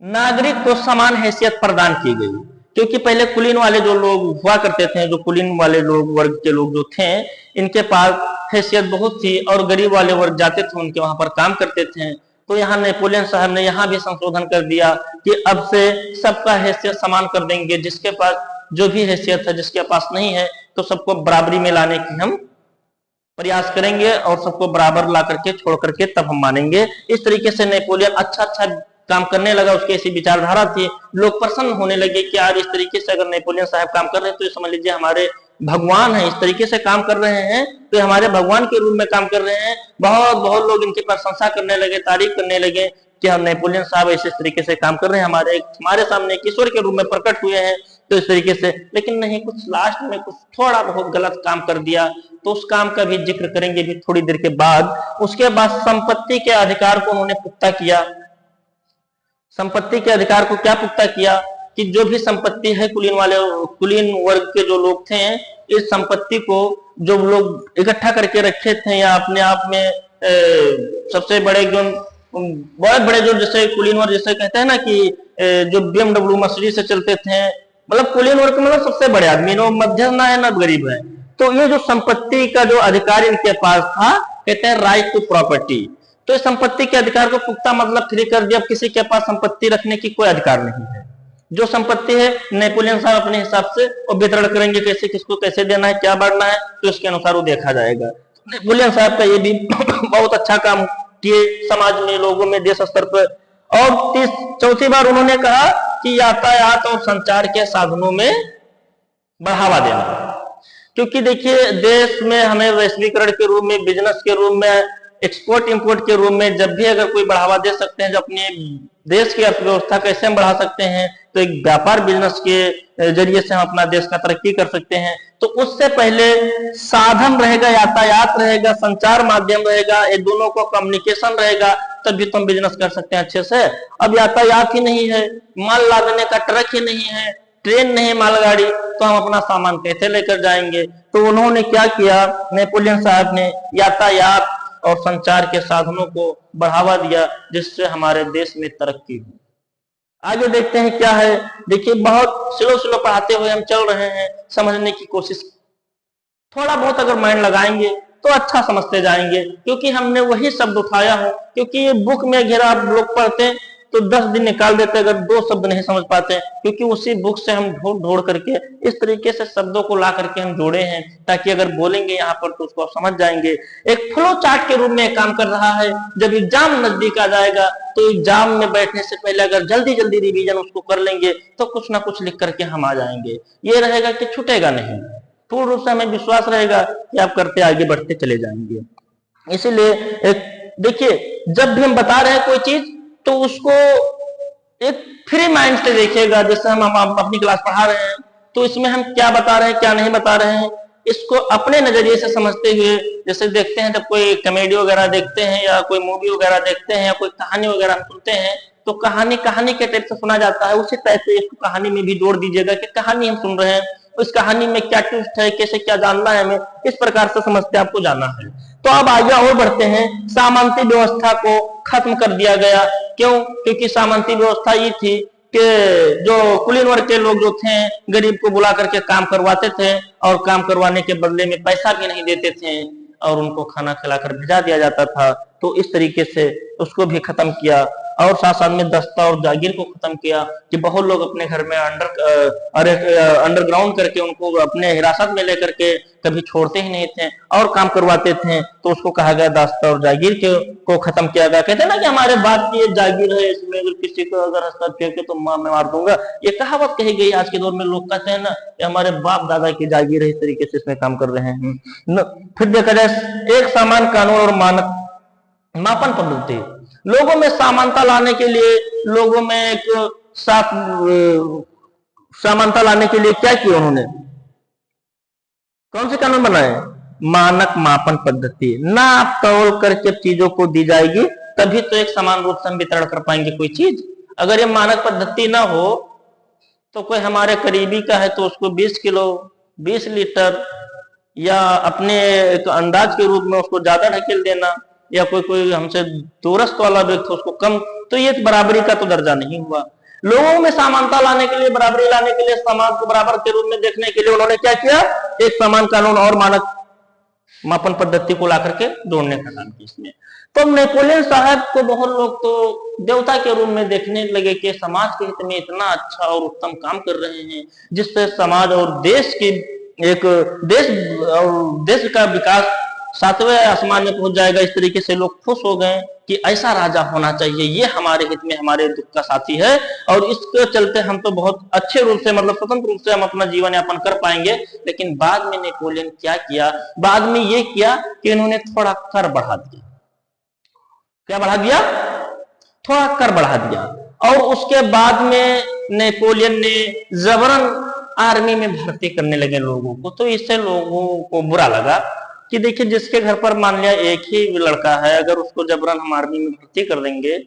नागरिक को समान हैसियत प्रदान की गई। क्योंकि पहले कुलीन वाले जो लोग हुआ करते थे, जो कुलीन वाले लोग वर्ग के लोग जो थे, इनके पास हैसियत बहुत थी और गरीब वाले वर्ग जाते थे, उनके वहां पर काम करते थे। तो यहाँ नेपोलियन साहब ने यहाँ भी संशोधन कर दिया कि अब से सबका हैसियत समान कर देंगे। जिसके पास जो भी हैसियत है, जिसके पास नहीं है, तो सबको बराबरी में लाने की हम प्रयास करेंगे और सबको बराबर ला करके छोड़ करके तब हम मानेंगे। इस तरीके से नेपोलियन अच्छा काम करने लगा। उसकी ऐसी विचारधारा थी, लोग प्रसन्न होने लगे कि यार इस तरीके से अगर नेपोलियन साहब काम कर रहे हैं तो ये समझ लीजिए हमारे भगवान है। इस तरीके से काम कर रहे हैं तो हमारे भगवान के रूप में काम कर रहे हैं। बहुत लोग इनकी प्रशंसा करने लगे, तारीफ करने लगे कि हम नेपोलियन साहब ऐसे तरीके से काम कर रहे हैं, हमारे सामने एक ईश्वर के रूप में प्रकट हुए हैं। तो इस तरीके से, लेकिन नहीं, कुछ लास्ट में कुछ थोड़ा बहुत गलत काम कर दिया। तो उस काम का भी जिक्र करेंगे भी थोड़ी देर के बाद। उसके बाद संपत्ति के अधिकार को उन्होंने पुख्ता किया। संपत्ति के अधिकार को क्या पुख्ता किया कि जो भी संपत्ति है कुलीन वर्ग के जो लोग थे, इस संपत्ति को जो लोग इकट्ठा करके रखे थे या अपने आप में सबसे बड़े जो बहुत बड़े जो जैसे कुलीन वर्ग जैसे कहते हैं ना कि जो BMW मर्सिडीज से चलते थे, मतलब कुलीन वर्ग मतलब सबसे बड़े आदमी, न मध्यम ना है न गरीब है। तो ये जो संपत्ति का जो अधिकार इनके पास था, कहते हैं राइट टू प्रॉपर्टी। तो इस संपत्ति के अधिकार को पुख्ता मतलब फ्री कर दिया। अब किसी के पास संपत्ति रखने की कोई अधिकार नहीं है। जो संपत्ति है नेपोलियन साहब अपने हिसाब से वो वितरण करेंगे, कैसे किसको कैसे देना है, क्या बढ़ना है, तो इसके अनुसार वो देखा जाएगा। नेपोलियन साहब का ये भी बहुत अच्छा काम किए समाज में, लोगों में, देश स्तर पर। और चौथी बार उन्होंने कहा कि यातायात और संचार के साधनों में बढ़ावा देना। क्योंकि देखिए देश में हमें वैश्वीकरण के रूप में, बिजनेस के रूप में एक्सपोर्ट इंपोर्ट के रूप में जब भी अगर कोई बढ़ावा दे सकते हैं, जो अपने देश की अर्थव्यवस्था कैसे हम बढ़ा सकते हैं, तो एक व्यापार बिजनेस के जरिए से हम अपना देश का तरक्की कर सकते हैं। तो उससे पहले साधन रहेगा, यातायात रहेगा, संचार माध्यम रहेगा, ये दोनों को कम्युनिकेशन रहेगा, तभी तो हम बिजनेस कर सकते हैं अच्छे से। अब यातायात ही नहीं है, माल लादने का ट्रक ही नहीं है, ट्रेन नहीं, मालगाड़ी, तो हम अपना सामान कैसे लेकर जाएंगे? तो उन्होंने क्या किया, नेपोलियन साहब ने यातायात और संचार के साधनों को बढ़ावा दिया, जिससे हमारे देश में तरक्की हुई। आगे देखते हैं क्या है। देखिए, बहुत स्लो पढ़ाते हुए हम चल रहे हैं, समझने की कोशिश, थोड़ा बहुत अगर माइंड लगाएंगे तो अच्छा समझते जाएंगे, क्योंकि हमने वही शब्द उठाया हो। क्योंकि ये बुक में घेरा आप लोग पढ़ते हैं तो 10 दिन निकाल देते अगर 2 शब्द नहीं समझ पाते, क्योंकि उसी बुक से हम ढूंढ करके इस तरीके से शब्दों को ला करके हम जोड़े हैं, ताकि अगर बोलेंगे यहाँ पर तो उसको आप समझ जाएंगे। एक फ्लो चार्ट के रूप में काम कर रहा है। जब एग्जाम नजदीक आ जाएगा तो एग्जाम में बैठने से पहले अगर जल्दी जल्दी रिवीजन उसको कर लेंगे तो कुछ ना कुछ लिख करके हम आ जाएंगे। ये रहेगा कि छूटेगा नहीं, पूर्ण रूप से हमें विश्वास रहेगा कि आप करते आगे बढ़ते चले जाएंगे। इसीलिए देखिए, जब भी हम बता रहे हैं कोई चीज तो उसको एक फ्री माइंड से देखिएगा। जैसे हम अपनी क्लास पढ़ा रहे हैं तो इसमें हम क्या बता रहे हैं, क्या नहीं बता रहे हैं, इसको अपने नजरिए से समझते हुए, जैसे देखते हैं जब कोई कॉमेडी वगैरह देखते हैं या कोई मूवी वगैरह देखते हैं या कोई कहानी वगैरह सुनते हैं, तो कहानी के टाइप से सुना जाता है, उसी टाइप से इसको कहानी में भी जोड़ दीजिएगा कि कहानी हम सुन रहे हैं, उस कहानी में क्या ट्विस्ट है, कैसे क्या जानना है हमें, इस प्रकार से समझते आपको जानना है। तो अब आगे और बढ़ते हैं। सामंती व्यवस्था को खत्म कर दिया गया। क्यों? क्योंकि सामंती व्यवस्था ये थी कि जो कुलीन वर्ग के लोग जो थे, गरीब को बुला करके काम करवाते थे और काम करवाने के बदले में पैसा भी नहीं देते थे और उनको खाना खिलाकर भेजा दिया जाता था। तो इस तरीके से उसको भी खत्म किया और साथ साथ में दस्ता और जागीर को खत्म किया कि बहुत लोग अपने घर में अंडरग्राउंड करके उनको अपने हिरासत में लेकर के कभी छोड़ते ही नहीं थे और काम करवाते थे। तो उसको कहा गया दस्ता और जागीर को खत्म किया गया। कहते हैं ना कि हमारे बाप की जागीर है, इसमें अगर किसी को अगर हस्तक्षेप के तो मैं मार दूंगा, ये कहावत कही गई। आज के दौर में लोग कहते हैं ना कि हमारे बाप दादा की जागीर है, इस तरीके से इसमें काम कर रहे हैं। फिर देखा जाए एक समान कानून और मानक मापन पद्धति, लोगों में समानता लाने के लिए, लोगों में एक साथ समानता लाने के लिए क्या किया उन्होंने? कौन से कानून बनाए? मानक मापन पद्धति। नाप तौल करके चीजों को दी जाएगी, तभी तो एक समान रूप से हम वितरण कर पाएंगे कोई चीज। अगर ये मानक पद्धति ना हो तो कोई हमारे करीबी का है तो उसको 20 किलो 20 लीटर या अपने एक अंदाज के रूप में उसको ज्यादा ढकेल देना, या कोई हमसे दूरस्थ वाला व्यक्ति उसको कम, तो ये बराबरी का तो दर्जा नहीं हुआ। लोगों में समानता लाने के लिए, बराबरी लाने के लिए, समाज को बराबर के रूप में देखने के लिए उन्होंने क्या किया? एक समान कानून और मानक मापन पद्धति को ला करके जोड़ने का काम किया इसमें। तो नेपोलियन साहब को बहुत लोग तो देवता के रूप में देखने लगे कि समाज के हित में इतना अच्छा और उत्तम काम कर रहे हैं, जिससे समाज और देश की देश का विकास 7वें आसमान में पहुंच जाएगा। इस तरीके से लोग खुश हो गए कि ऐसा राजा होना चाहिए, ये हमारे हित में, हमारे दुख का साथी है और इसके चलते हम तो बहुत अच्छे रूप से, मतलब स्वतंत्र रूप से हम अपना जीवन यापन कर पाएंगे। लेकिन बाद में नेपोलियन क्या किया? बाद में ये किया कि इन्होंने थोड़ा कर बढ़ा दिया। क्या बढ़ा दिया? थोड़ा कर बढ़ा दिया। और उसके बाद में नेपोलियन ने जबरन आर्मी में भर्ती करने लगे लोगों को। तो इससे लोगों को बुरा लगा कि देखिए, जिसके घर पर मान लिया एक ही लड़का है, अगर उसको जबरन हम आर्मी में भर्ती कर देंगे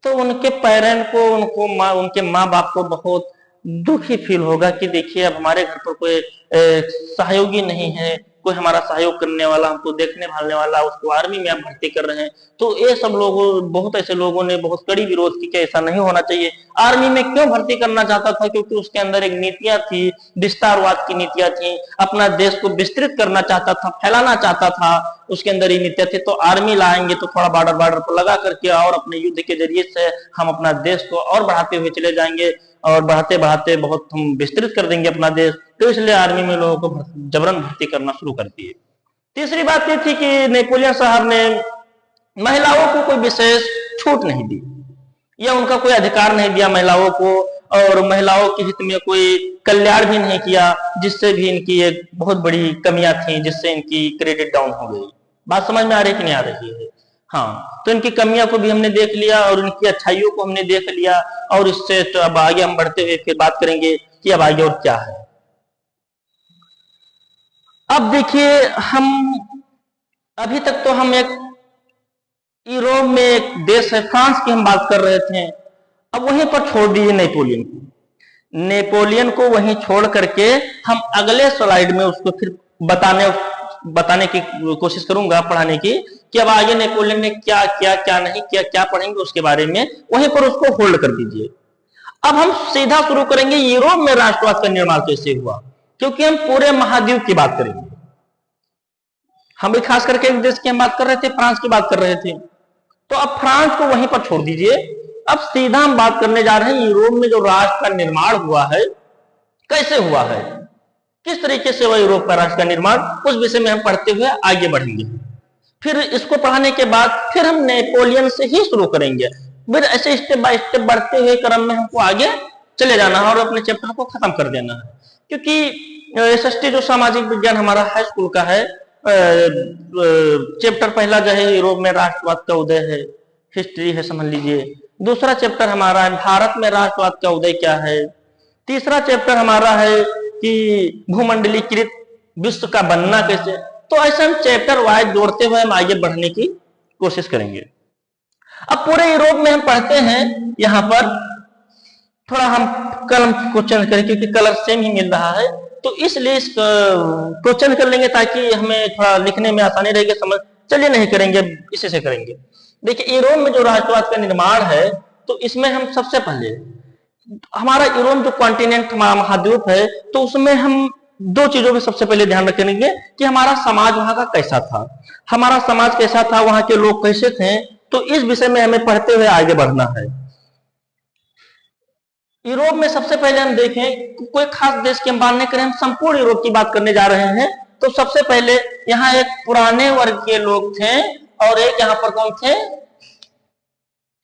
तो उनके पेरेंट को, उनके माँ बाप को बहुत दुखी फील होगा कि देखिए अब हमारे घर पर कोई सहयोगी नहीं है, कोई हमारा सहयोग करने वाला, हमको देखने भालने वाला, उसको आर्मी में आप भर्ती कर रहे हैं। तो ये सब लोगों, बहुत ऐसे लोगों ने बहुत कड़ी विरोध की कि ऐसा नहीं होना चाहिए। आर्मी में क्यों भर्ती करना चाहता था? क्योंकि उसके अंदर एक नीतियां थी, विस्तारवाद की नीतियां थी, अपना देश को विस्तृत करना चाहता था, फैलाना चाहता था, उसके अंदर ये नीतियां थी। तो आर्मी लाएंगे तो थोड़ा बॉर्डर पर लगा करके और अपने युद्ध के जरिए से हम अपना देश को और बढ़ाते हुए चले जाएंगे और बढ़ाते बढ़ाते बहुत हम विस्तृत कर देंगे अपना देश। तो इसलिए आर्मी में लोगों को जबरन भर्ती करना शुरू कर दिए। तीसरी बात ये थी कि नेपोलियन साहब ने महिलाओं को कोई विशेष छूट नहीं दी या उनका कोई अधिकार नहीं दिया महिलाओं को, और महिलाओं के हित में कोई कल्याण भी नहीं किया, जिससे भी इनकी एक बहुत बड़ी कमियां थी, जिससे इनकी क्रेडिट डाउन हो गई। बात समझ में आ रही कि नहीं आ रही है? हाँ, तो इनकी कमियों को भी हमने देख लिया और इनकी अच्छाइयों को हमने देख लिया, और इससे तो अब आगे हम बढ़ते हुए फिर बात करेंगे कि अब आगे और क्या है। अब देखिए, हम अभी तक तो हम एक यूरोप में एक देश है फ्रांस की हम बात कर रहे थे। अब वहीं पर छोड़ दीजिए नेपोलियन को। नेपोलियन को वहीं छोड़ करके हम अगले स्लाइड में उसको फिर बताने की कोशिश करूंगा, पढ़ाने की, कि अब आगे नेपोलियन ने क्या किया, क्या नहीं किया, क्या पढ़ेंगे उसके बारे में। वहीं पर उसको होल्ड कर दीजिए। अब हम सीधा शुरू करेंगे यूरोप में राष्ट्रवाद का निर्माण कैसे हुआ, क्योंकि हम पूरे महाद्वीप की बात करेंगे। हम भी खास करके एक देश की हम बात कर रहे थे, फ्रांस की बात कर रहे थे। तो अब फ्रांस को वहीं पर छोड़ दीजिए। अब सीधा हम बात करने जा रहे हैं यूरोप में जो राष्ट्र का निर्माण हुआ है कैसे हुआ है, किस तरीके से हुआ यूरोप का राष्ट्र का निर्माण, उस विषय में हम पढ़ते हुए आगे बढ़ेंगे। फिर इसको पढ़ाने के बाद फिर हम नेपोलियन से ही शुरू करेंगे। फिर ऐसे स्टेप बाय स्टेप बढ़ते हुए क्रम में हमको आगे चले जाना है और अपने चैप्टर को खत्म कर देना है। क्योंकि एसएसटी जो सामाजिक विज्ञान हमारा हाई स्कूल का है, चैप्टर पहला जो है यूरोप में राष्ट्रवाद का उदय है, हिस्ट्री है समझ लीजिए। दूसरा चैप्टर हमारा है भारत में राष्ट्रवाद का उदय क्या है। तीसरा चैप्टर हमारा है कि भूमंडलीकृत विश्व का बनना कैसे। तो ऐसे हम चैप्टर वाइज जोड़ते हुए हम आगे बढ़ने की कोशिश करेंगे। अब पूरे यूरोप में हम पढ़ते हैं, यहाँ पर थोड़ा हम कलम को चेंज करें क्योंकि कलर सेम ही मिल रहा है, तो इसलिए इसको चेंज कर लेंगे ताकि हमें थोड़ा लिखने में आसानी रहेगी, समझ। चलिए नहीं करेंगे, इसी से करेंगे। देखिए, यूरोप में जो राष्ट्रवाद का निर्माण है, तो इसमें हम सबसे पहले हमारा यूरोप जो कॉन्टिनेंट हमारा महाद्वीप है, तो उसमें हम दो चीजों में सबसे पहले ध्यान रखेंगे कि हमारा समाज वहां का कैसा था, हमारा समाज कैसा था, वहां के लोग कैसे थे। तो इस विषय में हमें पढ़ते हुए आगे बढ़ना है। यूरोप में सबसे पहले हम देखें, कोई खास देश की हम बात नहीं करें, हम संपूर्ण यूरोप की बात करने जा रहे हैं। तो सबसे पहले यहाँ एक पुराने वर्ग के लोग थे और एक यहाँ पर कौन थे,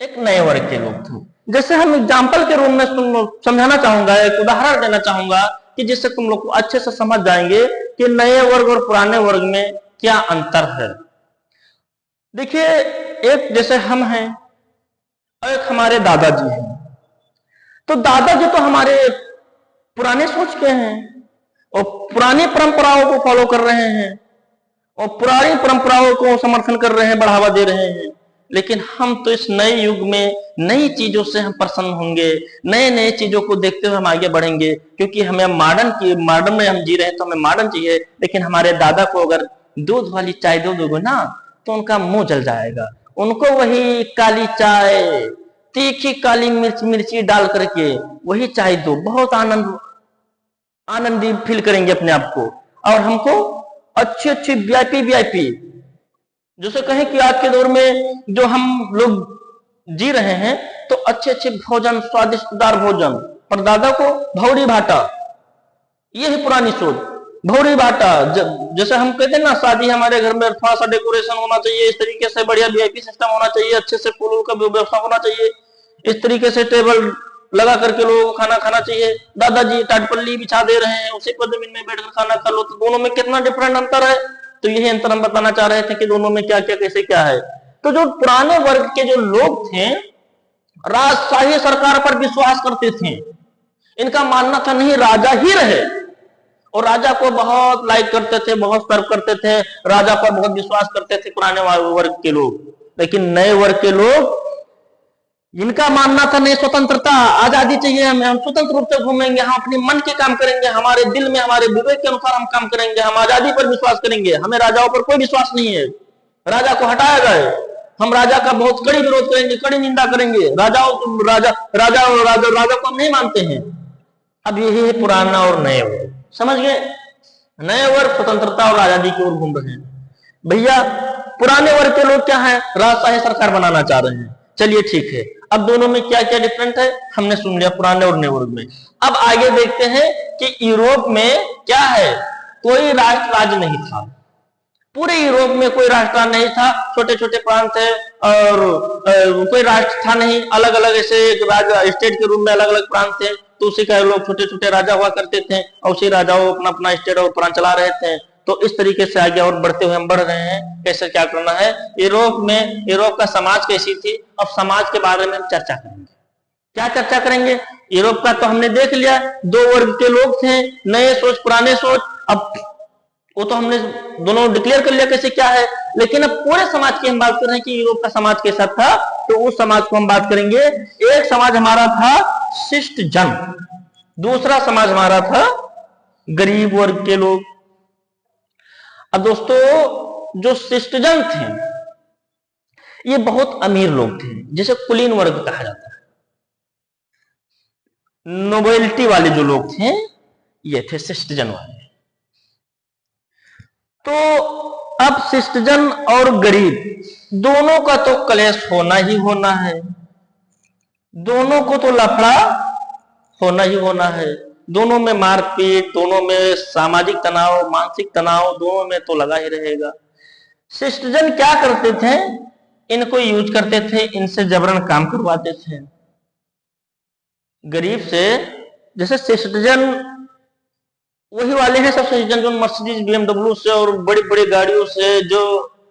एक नए वर्ग के लोग थे। जैसे हम एग्जाम्पल के रूप में समझाना चाहूंगा, एक उदाहरण देना चाहूंगा कि जिससे तुम लोग को अच्छे से समझ जाएंगे कि नए वर्ग और पुराने वर्ग में क्या अंतर है। देखिए, एक जैसे हम हैं और एक हमारे दादाजी हैं। तो दादाजी तो हमारे पुराने सोच के हैं और पुरानी परंपराओं को फॉलो कर रहे हैं और पुरानी परंपराओं को समर्थन कर रहे हैं, बढ़ावा दे रहे हैं। लेकिन हम तो इस नए युग में नई चीजों से हम प्रसन्न होंगे, नए नए चीजों को देखते हुए हम आगे बढ़ेंगे, क्योंकि हमें मॉडर्न में हम जी रहे हैं तो हमें मॉडर्न चाहिए। लेकिन हमारे दादा को अगर दूध वाली चाय दो दोगे ना तो उनका मुंह जल जाएगा। उनको वही काली चाय, तीखी काली मिर्ची डाल करके वही चाय दो, बहुत आनंदी फील करेंगे अपने आप को। और हमको अच्छी अच्छी वीआईपी जैसे कहें कि आज के दौर में जो हम लोग जी रहे हैं तो अच्छे अच्छे भोजन, स्वादिष्टदार भोजन, पर दादा को भौरी भाटा, ये है पुरानी सोच। भौरी भाटा, जैसे हम कहते हैं ना, शादी हमारे घर में थोड़ा सा डेकोरेशन होना चाहिए, इस तरीके से बढ़िया वीआईपी सिस्टम होना चाहिए, अच्छे से फूलों का व्यवस्था होना चाहिए, इस तरीके से टेबल लगा करके लोगों को खाना खाना चाहिए। दादाजी टाटपल्ली बिछा दे रहे हैं, उसी पर जमीन में बैठकर खाना खा लो। तो दोनों में कितना डिफरेंट अंतर है। तो यही अंतर हम बताना चाह रहे थे कि दोनों में क्या क्या कैसे क्या है। तो जो पुराने वर्ग के जो लोग थे, राजशाही सरकार पर विश्वास करते थे। इनका मानना था नहीं, राजा ही रहे, और राजा को बहुत लाइक करते थे, बहुत सर्व करते थे, राजा पर बहुत विश्वास करते थे पुराने वर्ग के लोग। लेकिन नए वर्ग के लोग, इनका मानना था नहीं, स्वतंत्रता, आजादी चाहिए हमें, हम स्वतंत्र रूप से घूमेंगे, हम अपने मन के काम करेंगे, हमारे दिल में, हमारे विवेक के अनुसार हम काम करेंगे, हम आजादी पर विश्वास करेंगे, हमें राजाओं पर कोई विश्वास नहीं है। राजा को हटाया जाए, हम राजा का बहुत कड़ी विरोध करेंगे, कड़ी निंदा करेंगे। राजा को हम नहीं मानते हैं। अब यही है पुराना और नए वर्ग, समझ गए। नए वर्ग स्वतंत्रता और आजादी की ओर घूम रहे हैं। भैया, पुराने वर्ग के लोग क्या है, राजशाही सरकार बनाना चाह रहे हैं। चलिए ठीक है, अब दोनों में क्या क्या डिफरेंट है हमने सुन लिया, पुराने और नए वर्ग में। अब आगे देखते हैं कि यूरोप में क्या है। कोई राष्ट्र राज्य नहीं था, पूरे यूरोप में कोई राष्ट्र नहीं था, छोटे छोटे प्रांत थे और कोई राष्ट्र था नहीं। अलग अलग ऐसे राज्य, स्टेट के रूप में अलग अलग प्रांत थे, तो उसी का लोग छोटे छोटे राजा हुआ करते थे और उसी राजाओं अपना अपना स्टेट और प्रांत चला रहे थे। तो इस तरीके से आगे और बढ़ते हुए हम बढ़ रहे हैं, कैसे क्या करना है। यूरोप का समाज कैसी थी, अब समाज के बारे में हम चर्चा करेंगे। क्या चर्चा करेंगे? यूरोप का तो हमने देख लिया, दो वर्ग के लोग थे, नए सोच पुराने सोच, अब वो तो हमने दोनों डिक्लेयर कर लिया कैसे क्या है। लेकिन अब पूरे समाज की हम बात कर रहे हैं कि यूरोप का समाज कैसा था, तो उस समाज को हम बात करेंगे। एक समाज हमारा था शिष्ट जन, दूसरा समाज हमारा था गरीब वर्ग के लोग। अब दोस्तों जो शिष्ट जन थे ये बहुत अमीर लोग थे, जिसे कुलीन वर्ग कहा जाता है। नोबेलिटी वाले जो लोग थे ये थे शिष्टजन वाले। तो अब शिष्टजन और गरीब दोनों का तो क्लेश होना ही होना है, दोनों को तो लफड़ा होना ही होना है, दोनों में मारपीट, दोनों में सामाजिक तनाव, मानसिक तनाव, दोनों में तो लगा ही रहेगा। शिष्टजन क्या करते थे, इनको यूज करते थे, इनसे जबरन काम करवाते थे। गरीब से जैसे शिष्टजन वही वाले हैं सब शिष्टजन जो मर्सिडीज BMW से और बड़ी बड़ी गाड़ियों से, जो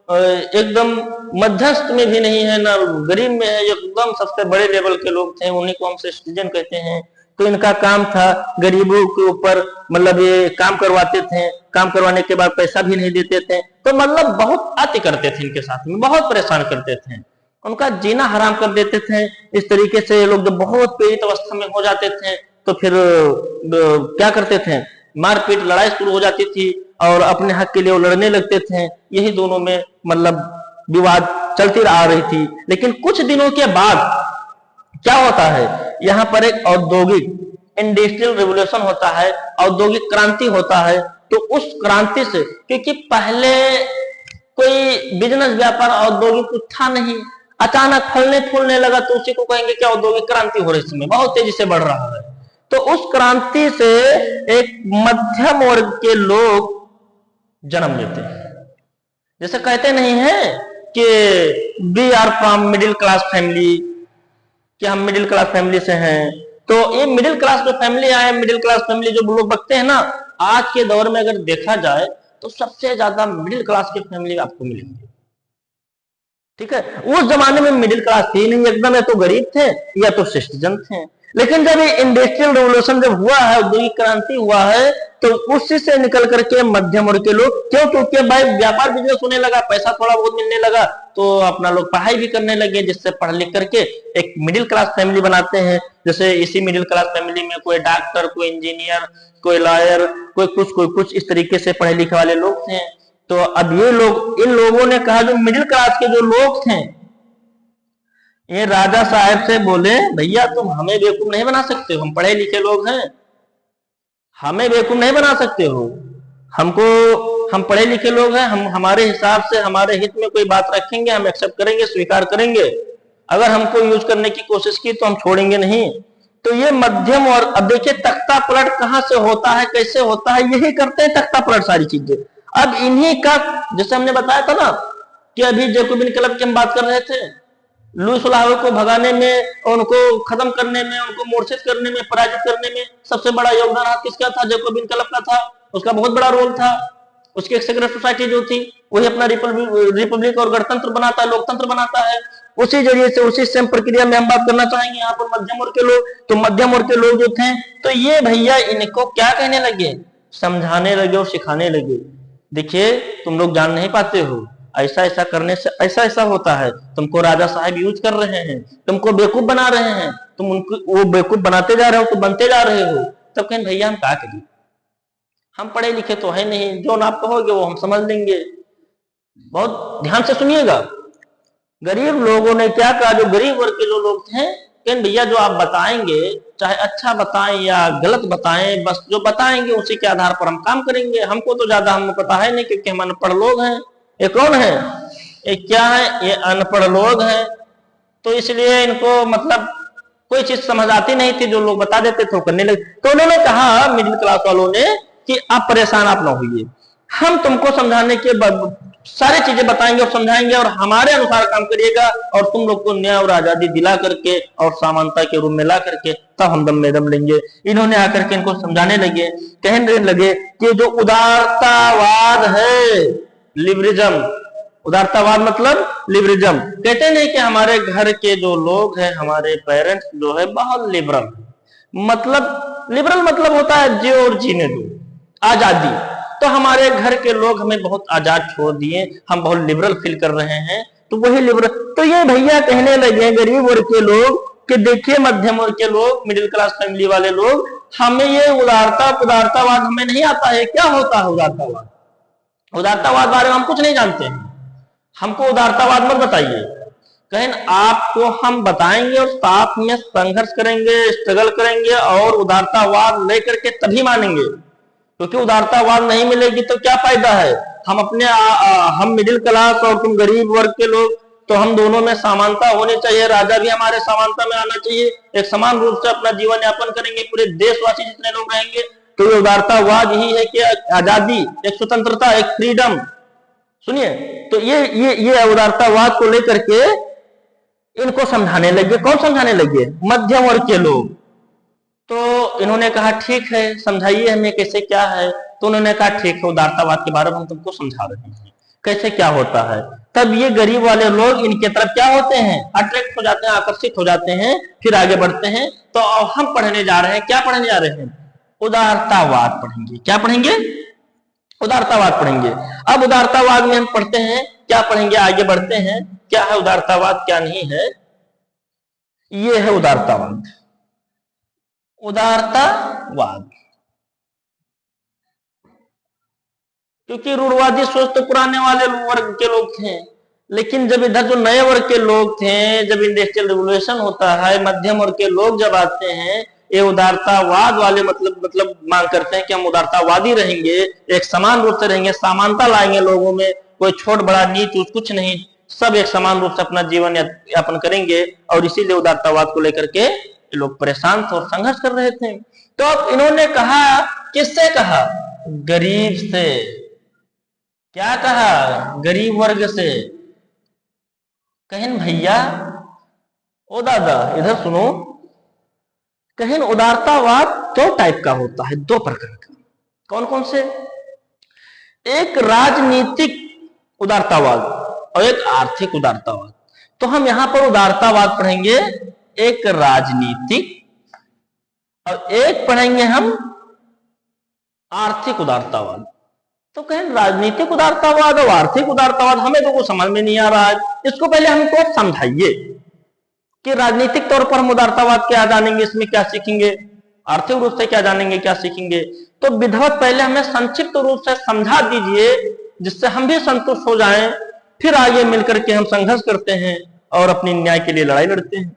एकदम मध्यस्थ में भी नहीं है ना गरीब में है, एकदम सबसे बड़े लेवल के लोग थे, उन्हीं को हम शिष्टजन कहते हैं। तो इनका काम था गरीबों के ऊपर मतलब ये काम करवाते थे, काम करवाने के बाद पैसा भी नहीं देते थे, तो मतलब बहुत अति करते थे, इनके साथ में बहुत परेशान करते थे, उनका जीना हराम कर देते थे। इस तरीके से लोग जब बहुत पीड़ित अवस्था में हो जाते थे तो फिर क्या करते थे, मारपीट लड़ाई शुरू हो जाती थी और अपने हक के लिए वो लड़ने लगते थे। यही दोनों में मतलब विवाद चलती आ रही थी। लेकिन कुछ दिनों के बाद क्या होता है, यहाँ पर एक औद्योगिक इंडस्ट्रियल रिवोल्यूशन होता है, औद्योगिक क्रांति होता है। तो उस क्रांति से, क्योंकि पहले कोई बिजनेस व्यापार औद्योगिक कुछ था नहीं, अचानक फलने फूलने लगा, तो उसी को कहेंगे कि औद्योगिक क्रांति हो रही है, समय बहुत तेजी से बढ़ रहा है। तो उस क्रांति से एक मध्यम वर्ग के लोग जन्म लेते हैं। जैसे कहते नहीं है कि we are from middle class family, कि हम मिडिल क्लास फैमिली से हैं। तो ये मिडिल क्लास जो फैमिली आए, मिडिल क्लास फैमिली जो लोग बकते हैं ना, आज के दौर में अगर देखा जाए तो सबसे ज्यादा मिडिल क्लास की फैमिली आपको मिलेंगे। ठीक है, उस जमाने में मिडिल क्लास थी नहीं, एकदम या तो गरीब थे या तो शिष्टजन थे। लेकिन जब ये इंडस्ट्रियल रिवोल्यूशन जब हुआ है, औद्योगिक क्रांति हुआ है, तो उसी से निकल करके मध्यम वर्ग के लोग, क्यों, क्योंकि भाई व्यापार बिजनेस होने लगा, पैसा थोड़ा बहुत मिलने लगा, तो अपना लोग पढ़ाई भी करने लगे, जिससे पढ़ लिख करके एक मिडिल क्लास फैमिली बनाते हैं। जैसे इसी मिडिल क्लास फैमिली में कोई डॉक्टर, कोई इंजीनियर, कोई लॉयर, कोई कुछ इस तरीके से पढ़े लिखे वाले लोग थे। तो अब ये लोग, इन लोगों ने कहा, जो मिडिल क्लास के जो लोग थे, ये राजा साहब से बोले, भैया तुम हमें बेवकूफ नहीं बना सकते हो, हम पढ़े लिखे लोग हैं, हमें बेवकूफ नहीं बना सकते हो, हमको, हम पढ़े लिखे लोग हैं, हम हमारे हिसाब से हमारे हित में कोई बात रखेंगे, हम एक्सेप्ट करेंगे, स्वीकार करेंगे। अगर हमको यूज करने की कोशिश की तो हम छोड़ेंगे नहीं। तो ये मध्यम, और अब देखिए तख्ता पलट कहां से होता है, कैसे होता है, यही करते हैं तख्ता पलट सारी चीजें। अब इन्हीं का, जैसे हमने बताया था ना कि अभी जैकोबिन क्लब की हम बात कर रहे थे, लुईस सुलाहो को भगाने में, उनको खत्म करने में, उनको मूर्छित करने में, पराजित करने में सबसे बड़ा योगदान हाथ किसका था, जैकोबिन क्लब का था। उसका बहुत बड़ा रोल था। उसकी एक सेक्रेट सोसाइटी जो थी वही अपना रिपब्लिक और गणतंत्र बनाता है, लोकतंत्र बनाता है। उसी जरिए से, उसी सेम प्रक्रिया में हम बात करना चाहेंगे यहाँ पर मध्यम वर्ग के लोग। तो मध्यम वर्ग के लोग जो थे, तो ये भैया इनको क्या कहने लगे, समझाने लगे और सिखाने लगे, देखिए तुम लोग जान नहीं पाते हो, ऐसा ऐसा करने से ऐसा ऐसा होता है, तुमको राजा साहब यूज कर रहे हैं, तुमको बेवकूफ बना रहे हैं, तुम उनको वो बेवकूफ बनाते जा रहे हो, तो बनते जा रहे हो। तब कहें भैया हम क्या करें, हम पढ़े लिखे तो है नहीं, जो आप कहोगे वो हम समझ लेंगे। बहुत ध्यान से सुनिएगा। गरीब लोगों ने क्या कहा, जो गरीब वर्ग के जो लोग थे, कहें भैया जो आप बताएंगे, चाहे अच्छा बताएं या गलत बताएं, बस जो बताएंगे उसी के आधार पर हम काम करेंगे। हमको तो ज्यादा हमें पता है नहीं, क्योंकि हम अनपढ़ लोग हैं। ये कौन है, ये क्या है, ये अनपढ़ लोग हैं। तो इसलिए इनको मतलब कोई चीज समझ आती नहीं थी, जो लोग बता देते थे करने लगे। तो उन्होंने कहा मिडिल क्लास वालों ने कि आप परेशान आप ना होइए, हम तुमको समझाने के सारी चीजें बताएंगे और समझाएंगे और हमारे अनुसार काम करिएगा और तुम लोग को न्याय और आजादी दिला करके और समानता के रूप में ला करके तब हम दम में दम लेंगे। इन्होंने आकर के इनको समझाने लगे, कहने लगे कि जो उदारतावाद है, लिबरिज्म, उदारतावाद मतलब लिबरिज्म, कहते नहीं कि हमारे घर के जो लोग हैं, हमारे पेरेंट्स जो है बहुत लिबरल, मतलब लिबरल मतलब होता है जियो और जीने दो, आजादी। तो हमारे घर के लोग हमें बहुत आजाद छोड़ दिए, हम बहुत लिबरल फील कर रहे हैं, तो वही लिबरल। तो ये भैया कहने लगे गरीब वर्ग के लोग कि देखिए मध्यम वर्ग के लोग, मिडिल क्लास फैमिली वाले लोग, हमें ये उदारतावाद हमें नहीं आता है। क्या होता है उदारतावाद? उदारतावाद बारे में हम कुछ नहीं जानते हैं, हमको उदारतावाद मत बताइए। कहें आपको हम बताएंगे और साथ में संघर्ष करेंगे, स्ट्रगल करेंगे और उदारतावाद लेकर के तभी मानेंगे, क्योंकि उदारतावाद नहीं मिलेगी तो क्या फायदा है। हम अपने हम मिडिल क्लास और तुम गरीब वर्ग के लोग, तो हम दोनों में समानता होनी चाहिए, राजा भी हमारे समानता में आना चाहिए, एक समान रूप से अपना जीवन यापन करेंगे, पूरे देशवासी जितने लोग रहेंगे। तो ये उदारतावाद ही है कि आजादी, एक स्वतंत्रता, एक फ्रीडम। सुनिए, तो ये उदारतावाद को लेकर के इनको समझाने लगे। कौन समझाने लगे? मध्यम वर्ग के लोग। तो इन्होंने कहा ठीक है, समझाइए हमें कैसे क्या है। तो उन्होंने कहा ठीक है, उदारतावाद के बारे में हम तुमको समझा रहे हैं कैसे क्या होता है। तब ये गरीब वाले लोग इनके तरफ क्या होते हैं? अट्रैक्ट हो जाते हैं, आकर्षित हो जाते हैं, फिर आगे बढ़ते हैं। तो हम पढ़ने जा रहे हैं, क्या पढ़ने जा रहे हैं? उदारतावाद पढ़ेंगे। क्या पढ़ेंगे? उदारतावाद पढ़ेंगे। अब उदारतावाद में हम पढ़ते हैं, क्या पढ़ेंगे, आगे बढ़ते हैं, क्या है उदारतावाद क्या नहीं है। ये है उदारतावाद। उदारतावाद, क्योंकि रूढ़वादी सोच तो पुराने वाले वर्ग के लोग थे, लेकिन जब इधर जो नए वर्ग के लोग थे, जब इंडस्ट्रियल रिवोल्यूशन होता है, मध्यम वर्ग के लोग जब आते हैं, ये उदारतावाद वाले मतलब मांग करते हैं कि हम उदारतावादी रहेंगे, एक समान रूप से रहेंगे, समानता लाएंगे लोगों में, कोई छोट बड़ा नीच ऊंच कुछ नहीं, सब एक समान रूप से अपना जीवन यापन करेंगे। और इसीलिए उदारतावाद को लेकर के लोग परेशान थे और संघर्ष कर रहे थे। तो अब इन्होंने कहा, किससे कहा? गरीब से। क्या कहा? गरीब वर्ग से। कहें भैया, ओ दादा इधर सुनो, कहें उदारतावाद दो टाइप का होता है, दो प्रकार का। कौन कौन से? एक राजनीतिक उदारतावाद और एक आर्थिक उदारतावाद। तो हम यहां पर उदारतावाद पढ़ेंगे, एक राजनीतिक और एक पढ़ेंगे हम आर्थिक उदारतावाद। तो कहें राजनीतिक उदारतावाद और आर्थिक उदारतावाद हमें तो कुछ समझ में नहीं आ रहा है, इसको पहले हमको समझाइए कि राजनीतिक तौर पर हम उदारतावाद क्या जानेंगे, इसमें क्या सीखेंगे, आर्थिक रूप से क्या जानेंगे, क्या सीखेंगे। तो विधिवत पहले हमें संक्षिप्त रूप से समझा दीजिए, जिससे हम भी संतुष्ट हो जाएं, फिर आगे मिलकर के हम संघर्ष करते हैं और अपनी न्याय के लिए लड़ाई लड़ते हैं।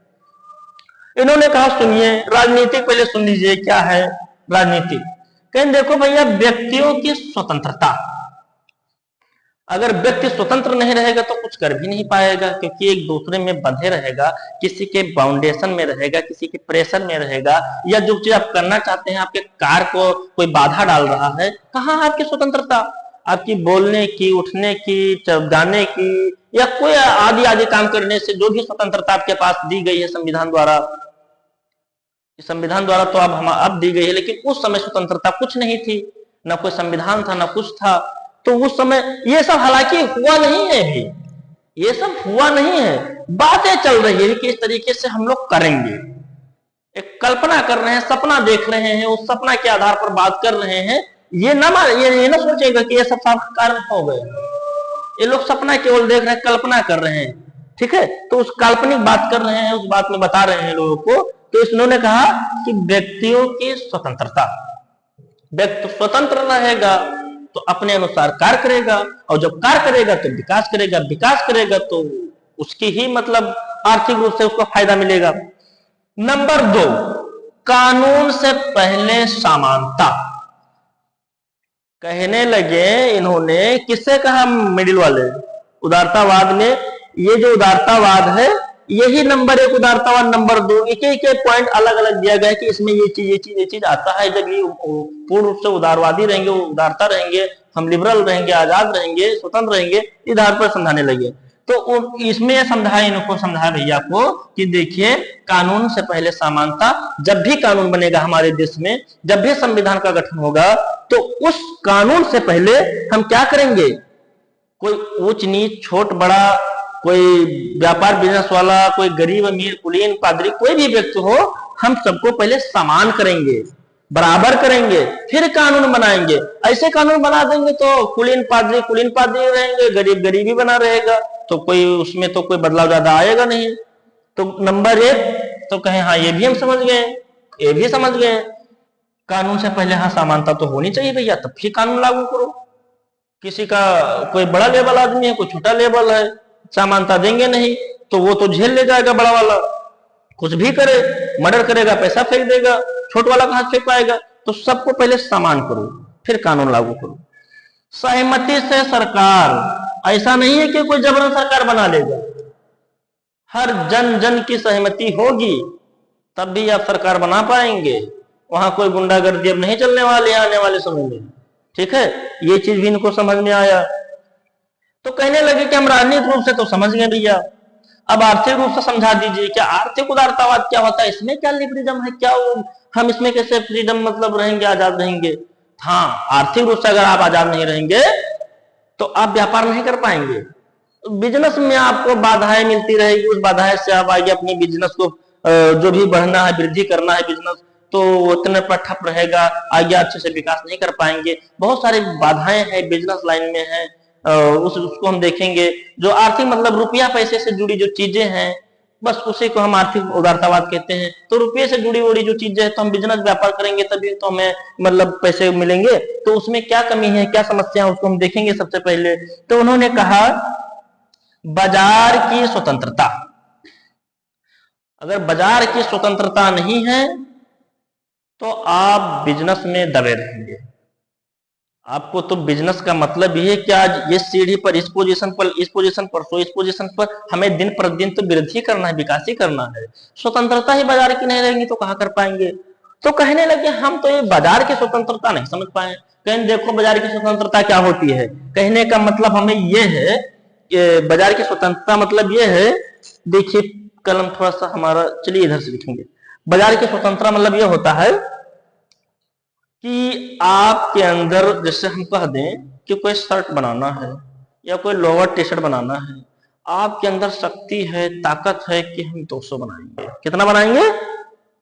इन्होंने कहा सुनिए, राजनीतिक पहले सुन लीजिए क्या है राजनीतिक। कहें देखो भैया, व्यक्तियों की स्वतंत्रता, अगर व्यक्ति स्वतंत्र नहीं रहेगा तो कुछ कर भी नहीं पाएगा, क्योंकि एक दूसरे में बंधे रहेगा, किसी के बाउंडेशन में रहेगा, किसी के प्रेशर में रहेगा, या जो चीज आप करना चाहते हैं आपके कार्य को कोई बाधा डाल रहा है, कहाँ है आपकी स्वतंत्रता? आपकी बोलने की, उठने की, गाने की, या कोई आदि आदि काम करने से जो भी स्वतंत्रता आपके पास दी गई है संविधान द्वारा, संविधान द्वारा तो अब दी गई है, लेकिन उस समय स्वतंत्रता कुछ नहीं थी, ना कोई संविधान था, ना कुछ था। तो उस समय ये सब हालांकि हुआ नहीं है, भी ये सब हुआ नहीं है, बातें चल रही है कि इस तरीके से हम लोग करेंगे, एक कल्पना कर रहे हैं, सपना देख रहे हैं, उस सपना के आधार पर बात कर रहे हैं। ये ना सोचेगा कि ये सब साकार हो गए, ये लोग सपना केवल देख रहे हैं, कल्पना कर रहे हैं, ठीक है। तो उस काल्पनिक बात कर रहे हैं, उस बात में बता रहे हैं लोगों को। तो इन्होंने कहा कि व्यक्तियों की स्वतंत्रता, व्यक्ति स्वतंत्र रहेगा तो अपने अनुसार कार्य करेगा, और जब कार्य करेगा तो विकास करेगा, विकास करेगा तो उसकी ही मतलब आर्थिक रूप से उसको फायदा मिलेगा। नंबर 2, कानून से पहले समानता। कहने लगे इन्होंने, किससे कहा? मिडिल वाले उदारतावाद में। ये जो उदारतावाद है, यही नंबर 1 उदारतावाद, नंबर 2, एक पॉइंट अलग अलग दिया गया कि इसमें ये चीज आता है। जब ये पूर्ण रूप से उदारवादी रहेंगे, उदारता रहेंगे, हम लिबरल रहेंगे, आजाद रहेंगे, स्वतंत्र रहेंगे, इस आधार पर समझाने लगे। तो इसमें समझाया, इनको समझाया भैया को कि देखिए कानून से पहले समानता। जब भी कानून बनेगा हमारे देश में, जब भी संविधान का गठन होगा, तो उस कानून से पहले हम क्या करेंगे, कोई ऊंच नीच, छोट बड़ा, कोई व्यापार बिजनेस वाला, कोई गरीब अमीर, कुलीन पादरी, कोई भी व्यक्ति हो, हम सबको पहले समान करेंगे, बराबर करेंगे, फिर कानून बनाएंगे। ऐसे कानून बना देंगे तो कुलीन पादरी रहेंगे, गरीब गरीबी बना रहेगा, तो कोई उसमें तो कोई बदलाव ज्यादा आएगा नहीं। तो नंबर एक तो कहें हाँ ये भी हम समझ गए, ये भी समझ गए, कानून से पहले हाँ समानता तो होनी चाहिए भैया, तब फिर कानून लागू करो। किसी का कोई बड़ा लेवल आदमी है, कोई छोटा लेवल है, समानता देंगे नहीं तो वो तो झेल ले जाएगा, बड़ा वाला कुछ भी करे, मर्डर करेगा, पैसा फेंक देगा, छोट वाला कहां फेंक पाएगा। तो सबको पहले समान करो, फिर कानून लागू करो। सहमति से सरकार, ऐसा नहीं है कि कोई जबरन सरकार बना लेगा, हर जन जन की सहमति होगी तब भी आप सरकार बना पाएंगे। वहां कोई गुंडागर्दी अब नहीं चलने वाली आने वाले समय में, ठीक है, ये चीज भी इनको समझ में आया। तो कहने लगे कि हम राजनीतिक रूप से तो समझ गए भैया, अब आर्थिक रूप से समझा दीजिए, क्या आर्थिक उदारतावाद क्या होता है, इसमें क्या लिबरलिज्म है, क्या हम इसमें कैसे फ्रीडम मतलब रहेंगे, आजाद रहेंगे। हाँ, आर्थिक रूप से अगर आप आजाद नहीं रहेंगे तो आप व्यापार नहीं कर पाएंगे, बिजनेस में आपको बाधाएं मिलती रहेगी, उस बाधाएं से आप आगे अपने बिजनेस को जो भी बढ़ना है, वृद्धि करना है बिजनेस, तो उतने पर ठप रहेगा, आगे अच्छे से विकास नहीं कर पाएंगे। बहुत सारी बाधाएं हैं बिजनेस लाइन में है, उसको हम देखेंगे। जो आर्थिक मतलब रुपया पैसे से जुड़ी जो चीजें हैं, बस उसी को हम आर्थिक उदारतावाद कहते हैं। तो रुपये से जुड़ी हुई जो चीजें हैं, तो हम बिजनेस व्यापार करेंगे तभी तो हमें मतलब पैसे मिलेंगे, तो उसमें क्या कमी है, क्या समस्या है, उसको हम देखेंगे सबसे पहले। तो उन्होंने कहा बाजार की स्वतंत्रता, अगर बाजार की स्वतंत्रता नहीं है तो आप बिजनेस में दबे रहेंगे। आपको तो बिजनेस का मतलब ये है कि आज ये सीढ़ी पर इस पोजीशन पर, इस पोजीशन पर, सो इस पोजीशन पर हमें दिन प्रतिदिन तो वृद्धि करना है, विकास ही करना है। स्वतंत्रता ही बाजार की नहीं रहेगी तो कहां कर पाएंगे। तो कहने लगे हम तो ये बाजार की स्वतंत्रता नहीं समझ पाए। कहें देखो बाजार की स्वतंत्रता क्या होती है। कहने का मतलब हमें ये है कि बाजार की स्वतंत्रता मतलब ये है, देखिए कलम थोड़ा सा हमारा, चलिए इधर से लिखेंगे। बाजार की स्वतंत्रता मतलब ये होता है कि आपके अंदर, जैसे हम कह दें कि कोई शर्ट बनाना है या कोई लोअर टी शर्ट बनाना है, आपके अंदर शक्ति है, ताकत है कि हम 200 बनाएंगे। कितना बनाएंगे?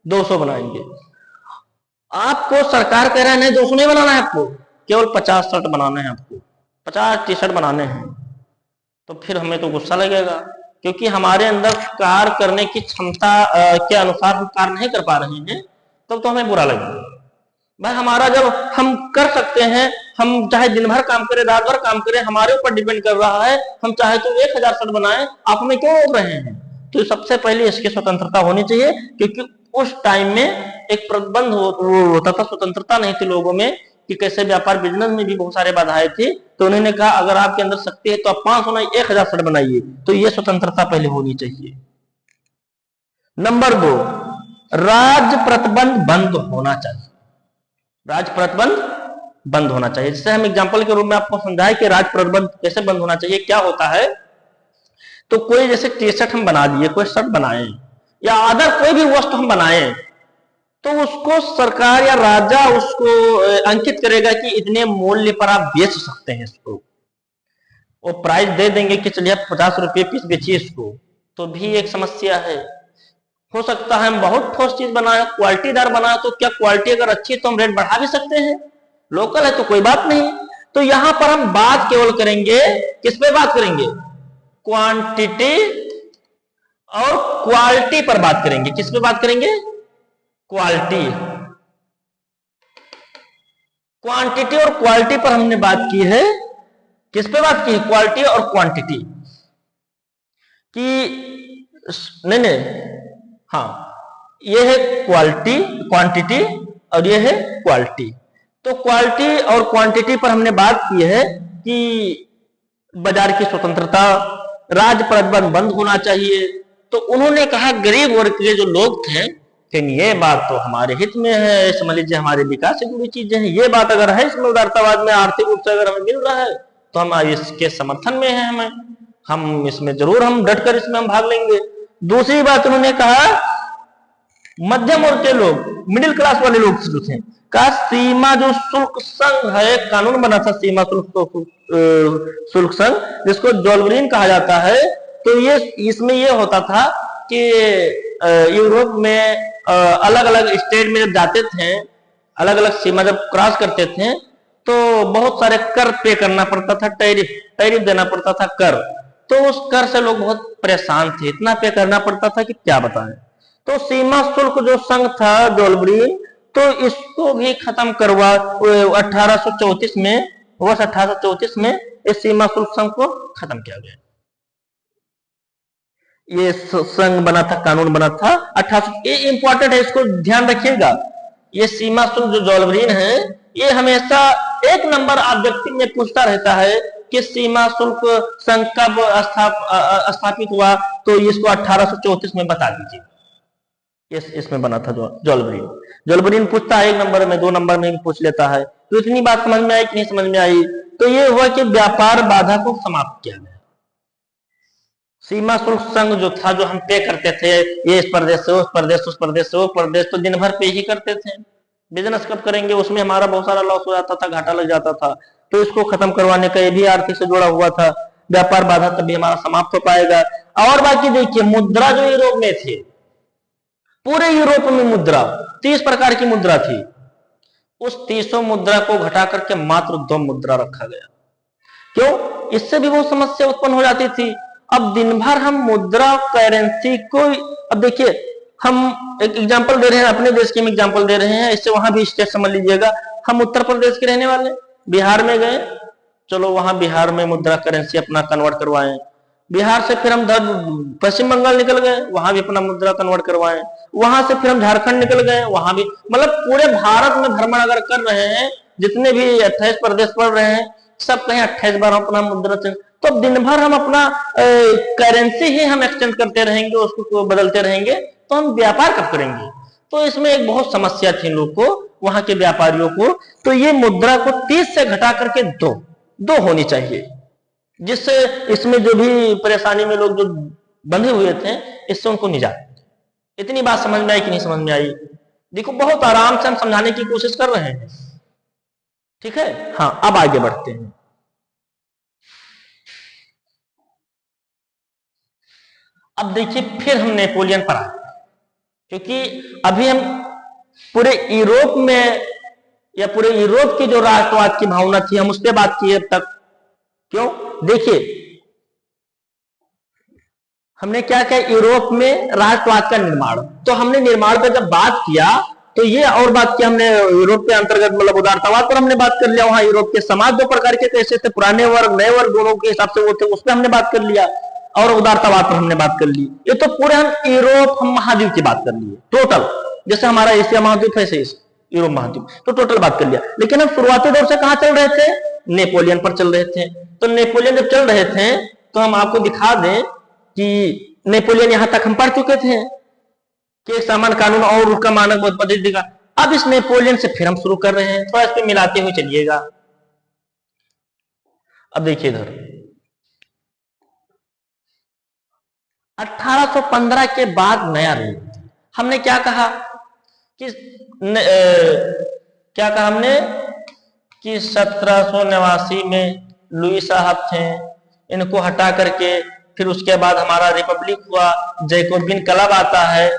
200 बनाएंगे। आपको सरकार कह रहा है नहीं 200 नहीं बनाना है, आपको केवल 50 शर्ट बनाने हैं, आपको 50 टी शर्ट बनाने हैं। तो फिर हमें तो गुस्सा लगेगा, क्योंकि हमारे अंदर कार्य करने की क्षमता के अनुसार हम कार्य नहीं कर पा रहे हैं, तब तो हमें बुरा लगेगा। भाई हमारा जब हम कर सकते हैं, हम चाहे दिन भर काम करें, रात भर काम करें, हमारे ऊपर डिपेंड कर रहा है, हम चाहे तो 1000 शर्ट बनाएं, आप हमें क्यों रोक रहे हैं। तो सबसे पहले इसकी स्वतंत्रता होनी चाहिए, क्योंकि उस टाइम में एक प्रतिबंध होता था, स्वतंत्रता नहीं थी लोगों में कि कैसे व्यापार बिजनेस में भी बहुत सारे बाधाएं थी। तो उन्होंने कहा अगर आपके अंदर शक्ति है तो आप 500 नहीं 1000 शर्ट बनाइए। तो ये स्वतंत्रता पहले होनी चाहिए। नंबर 2, राज्य प्रतिबंध बंद होना चाहिए। राज्य प्रतिबंध बंद होना चाहिए। जैसे हम एग्जांपल के रूप में आपको समझाएं कि राज्य प्रतिबंध कैसे बंद होना चाहिए। क्या होता है, तो कोई जैसे टी शर्ट हम बना दिए, कोई शर्ट बनाए या अदर कोई भी वस्तु हम बनाए, तो उसको सरकार या राजा उसको अंकित करेगा कि इतने मूल्य पर आप बेच सकते हैं इसको। वो प्राइस दे देंगे कि चलिए आप 50 रुपये पीस बेचिए इसको। तो भी एक समस्या है। हो सकता है हम बहुत ठोस चीज बनाए, क्वालिटीदार बनाए, तो क्या क्वालिटी अगर अच्छी है तो हम रेट बढ़ा भी सकते हैं, लोकल है तो कोई बात नहीं। तो यहां पर हम बात केवल करेंगे, किस पे बात करेंगे? क्वांटिटी और क्वालिटी पर बात करेंगे। किस पे बात करेंगे? क्वालिटी, क्वांटिटी और क्वालिटी पर हमने बात की है। किस पे बात की है? क्वालिटी और क्वांटिटी की। नहीं, हाँ, ये है क्वालिटी, क्वांटिटी और ये है क्वालिटी। तो क्वालिटी और क्वांटिटी पर हमने बात की है कि बाजार की स्वतंत्रता, राज्य प्रतिबंध बंद होना चाहिए। तो उन्होंने कहा गरीब वर्ग के जो लोग थे लेकिन ये बात तो हमारे हित में है, समझ लीजिए हमारे विकास से जुड़ी चीजें हैं, ये बात अगर है इसमें उदारतावाद में आर्थिक रूप से अगर हमें मिल रहा है तो हम इसके समर्थन में है, हम इसमें जरूर हम डटकर इसमें हम भाग लेंगे। दूसरी बात उन्होंने कहा मध्यम वर्ग के लोग, मिडिल क्लास वाले लोग जो थे, का सीमा जो शुल्क संघ है, कानून बना था सीमा शुल्क संघ, जिसको जोल्बरीन कहा जाता है। तो ये इसमें ये होता था कि यूरोप में अलग अलग स्टेट में जब जाते थे, अलग अलग सीमा जब क्रॉस करते थे तो बहुत सारे कर पे करना पड़ता था, टैरिफ देना पड़ता था कर। तो उस कर से लोग बहुत परेशान थे, इतना पे करना पड़ता था कि क्या बताएं। तो सीमा शुल्क जो संघ था जोल्बरीन, तो इसको भी खत्म करवा 1834 में, वर्ष 1834 में इस सीमा शुल्क संघ को खत्म किया गया। ये संघ बना था, कानून बना था 1800। ये इंपॉर्टेंट है, इसको ध्यान रखिएगा। ये सीमा शुल्क जो जोल्बरीन है, ये हमेशा एक नंबर ऑब्जेक्टिव में पूछता रहता है कि सीमा शुल्क संघ कब स्थापित हुआ, तो इसको 1834 में बता दीजिए। इसमें बना था जोल्बरीन पूछता है, एक नंबर में, 2 नंबर में भी पूछ लेता है। तो इतनी बात समझ में आई कि नहीं समझ में आई? तो ये हुआ कि व्यापार बाधा को समाप्त किया गया। सीमा शुल्क संघ जो था, जो हम पे करते थे, ये इस प्रदेश से उस प्रदेश, उस प्रदेश से वो प्रदेश, तो दिन भर पे ही करते थे। बिजनेस कब करेंगे, उसमें हमारा बहुत सारा लॉस हो जाता था, घाटा लग जाता था। तो इसको खत्म करवाने का ये भी आर्थिक से जुड़ा हुआ था। व्यापार बाधा तभी हमारा समाप्त हो पाएगा। और बाकी देखिए, मुद्रा जो यूरोप में थी, पूरे यूरोप में मुद्रा 30 प्रकार की मुद्रा थी। उस 30 मुद्रा को घटा करके मात्र 2 मुद्रा रखा गया। क्यों? इससे भी बहुत समस्या उत्पन्न हो जाती थी। अब दिन भर हम मुद्रा करेंसी को, अब देखिए हम एक एग्जांपल दे रहे हैं, अपने देश के एग्जांपल दे रहे हैं, इससे वहां भी स्टेट समझ लीजिएगा। हम उत्तर प्रदेश के रहने वाले, बिहार में गए, चलो वहां बिहार में मुद्रा करेंसी अपना कन्वर्ट करवाएं। बिहार से फिर हम पश्चिम बंगाल निकल गए, वहां भी अपना मुद्रा कन्वर्ट करवाएं। वहां से फिर हम झारखंड निकल गए, वहां भी, मतलब पूरे भारत में भ्रमण अगर कर रहे हैं, जितने भी 28 प्रदेश पढ़ रहे हैं, सब कहीं 28 बार अपना मुद्रा चेंज। तो दिन भर हम अपना करेंसी ही हम एक्सचेंज करते रहेंगे, उसको बदलते रहेंगे, तो हम व्यापार कब करेंगे? तो इसमें एक बहुत समस्या थी लोग को, वहां के व्यापारियों को। तो ये मुद्रा को 30 से घटा करके 2 होनी चाहिए, जिससे इसमें जो भी परेशानी में लोग जो बंधे हुए थे, इससे उनको निजात। इतनी बात समझ में आई कि नहीं समझ में आई? देखो बहुत आराम से हम समझाने की कोशिश कर रहे हैं, ठीक है। हाँ, अब आगे बढ़ते हैं। अब देखिए फिर हम नेपोलियन पर आए, क्योंकि अभी हम पूरे यूरोप में, या पूरे यूरोप की जो राष्ट्रवाद की भावना थी, हम उस पर बात की अब तक। क्यों? देखिए हमने क्या किया, यूरोप में राष्ट्रवाद का निर्माण, तो हमने निर्माण पर जब बात किया तो ये और बात की हमने यूरोप के अंतर्गत, मतलब उदारतावाद पर हमने बात कर लिया। वहां यूरोप के समाज 2 प्रकार के कैसे थे, पुराने वर्ग नए वर्ग दोनों के हिसाब से वो थे, उस पर हमने बात कर लिया, और उदारतावाद पर हमने बात कर ली। ये तो पूरे हम यूरोप, हम महाद्वीप की बात कर लिए टोटल, जैसे हमारा एशिया महाद्वीप है ऐसे यूरोप महाद्वीप, तो टोटल बात कर लिया। लेकिन हम शुरुआती दौर से कहां चल रहे थे? नेपोलियन पर चल रहे थे। तो नेपोलियन जब चल रहे थे तो हम आपको दिखा दें कि नेपोलियन यहां तक हम पढ़ चुके थे कि एक सामान्य कानून और उसका मानक पद्धति का। अब इस नेपोलियन से फिर हम शुरू कर रहे हैं, थोड़ा इस पे मिलाते हुए चलिएगा। अब देखिए इधर 1815 के बाद नया रूप। हमने क्या कहा कि हमने कि 1789 में लुई साहब थे, इनको हटा करके फिर उसके बाद हमारा रिपब्लिक हुआ। जैकोबिन क्लब आता है,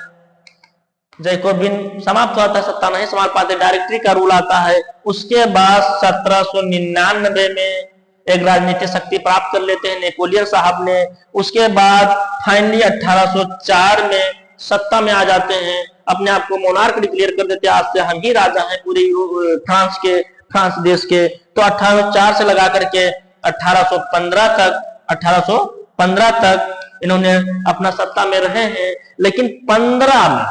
जैकोबिन समाप्त हुआ था, सत्ता नहीं संभाल पाते, डायरेक्टरी का रूल आता है। उसके बाद 1799 में एक राजनीतिक शक्ति प्राप्त कर लेते हैं नेपोलियन साहब ने। उसके बाद फाइनली 1804 में सत्ता में आ जाते हैं, अपने आप को मोनार्क डिक्लेयर कर देते हैं, आज से हम ही राजा हैं पूरे फ्रांस देश के। तो 1804 से लगा करके 1815 तक इन्होंने अपना सत्ता में रहे हैं। लेकिन 15 में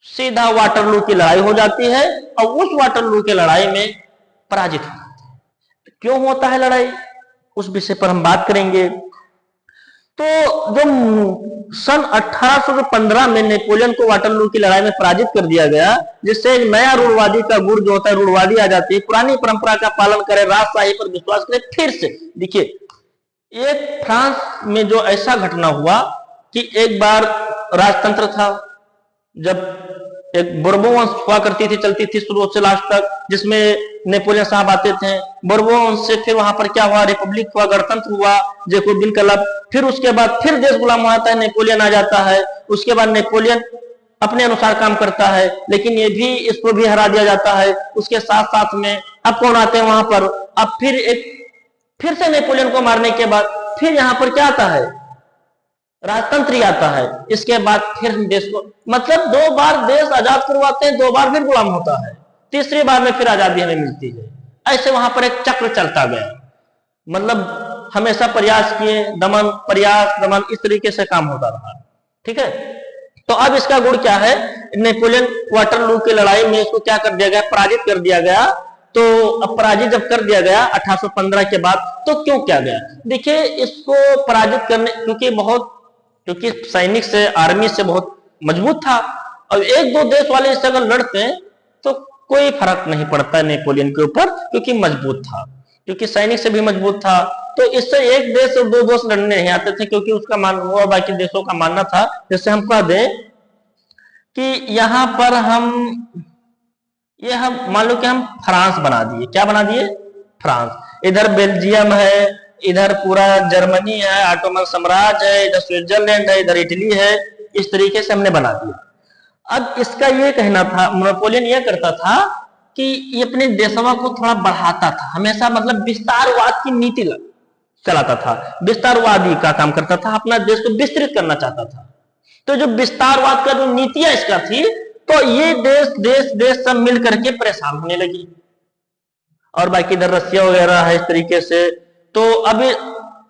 सीधा वाटरलू की लड़ाई हो जाती है, और उस वाटरलू की लड़ाई में पराजित हो। क्यों होता है लड़ाई, उस विषय पर हम बात करेंगे। तो जो सन 1815 में नेपोलियन को वाटरलू की लड़ाई में पराजित कर दिया गया, जिससे एक नया रूढ़वादी का गुण जो होता है, रूढ़वादी आ जाती है, पुरानी परंपरा का पालन करे, राजशाही पर विश्वास करे। फिर से देखिए, एक फ्रांस में जो ऐसा घटना हुआ कि एक बार राजतंत्र था, जब एक बोर्बो वंश हुआ करती थी, चलती थी शुरू से लास्ट तक, जिसमें नेपोलियन साहब आते थे। बोर्बो वंश से फिर वहां पर क्या हुआ, रिपब्लिक हुआ, गणतंत्र हुआ, जैकोबिन क्लब। फिर उसके बाद फिर देश गुलाम होता है, नेपोलियन आ जाता है। उसके बाद नेपोलियन अपने अनुसार काम करता है, लेकिन ये भी, इसको भी हरा दिया जाता है। उसके साथ साथ में अब कौन आते हैं वहां पर, अब फिर से नेपोलियन को मारने के बाद फिर यहां पर क्या आता है, राजतंत्र ही आता है। इसके बाद फिर हम देश को, मतलब 2 बार देश आजाद करवाते हैं, 2 बार फिर गुलाम होता है, तीसरी बार में फिर आजादी हमें मिलती है। ऐसे वहां पर एक चक्र चलता गया, मतलब हमेशा प्रयास किए, दमन, प्रयास, दमन, इस तरीके से काम होता रहा। ठीक है, तो अब इसका गुण क्या है, नेपोलियन वाटरलू की लड़ाई में इसको क्या कर दिया गया, पराजित कर दिया गया। तो अब पराजित जब कर दिया गया 1815 के बाद, तो क्यों किया गया, देखिए इसको पराजित करने, क्योंकि सैनिक से, आर्मी से बहुत मजबूत था। और 1-2 देश वाले इससे अगर लड़ते हैं तो कोई फर्क नहीं पड़ता नेपोलियन के ऊपर, क्योंकि मजबूत था, क्योंकि सैनिक से भी मजबूत था। तो इससे एक देश और 2 देश लड़ने नहीं आते थे, क्योंकि उसका वो बाकी देशों का मानना था। जैसे हम कह दें कि यहां पर हम मान लो कि हम फ्रांस बना दिए, क्या बना दिए, फ्रांस। इधर बेल्जियम है, इधर पूरा जर्मनी है, ऑटोमन साम्राज्य है, इधर स्विट्जरलैंड है, इधर इटली है। इस तरीके से हमने बना दिया। अब इसका ये कहना था, नेपोलियन ये करता था कि ये अपने देशवा को थोड़ा बढ़ाता था हमेशा, मतलब विस्तारवाद की नीति चलाता था, विस्तारवादी का काम करता था, अपना देश को विस्तृत करना चाहता था। तो जो विस्तारवाद का जो नीतियां इसका थी, तो ये देश सब मिल करके परेशान होने लगी। और बाकी इधर रसिया वगैरह है इस तरीके से। तो अब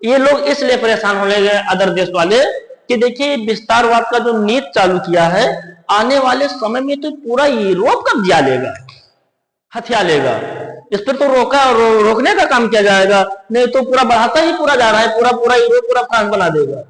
ये लोग इसलिए परेशान होने लगे, अदर देश वाले, कि देखिए विस्तारवाद का जो नीति चालू किया है, आने वाले समय में तो पूरा यूरोप कब्जा लेगा, हथिया लेगा। इस पर तो रोकने का काम किया जाएगा, नहीं तो पूरा बढ़ाता ही पूरा जा रहा है, पूरा यूरोप, पूरा फ्रांस बना देगा।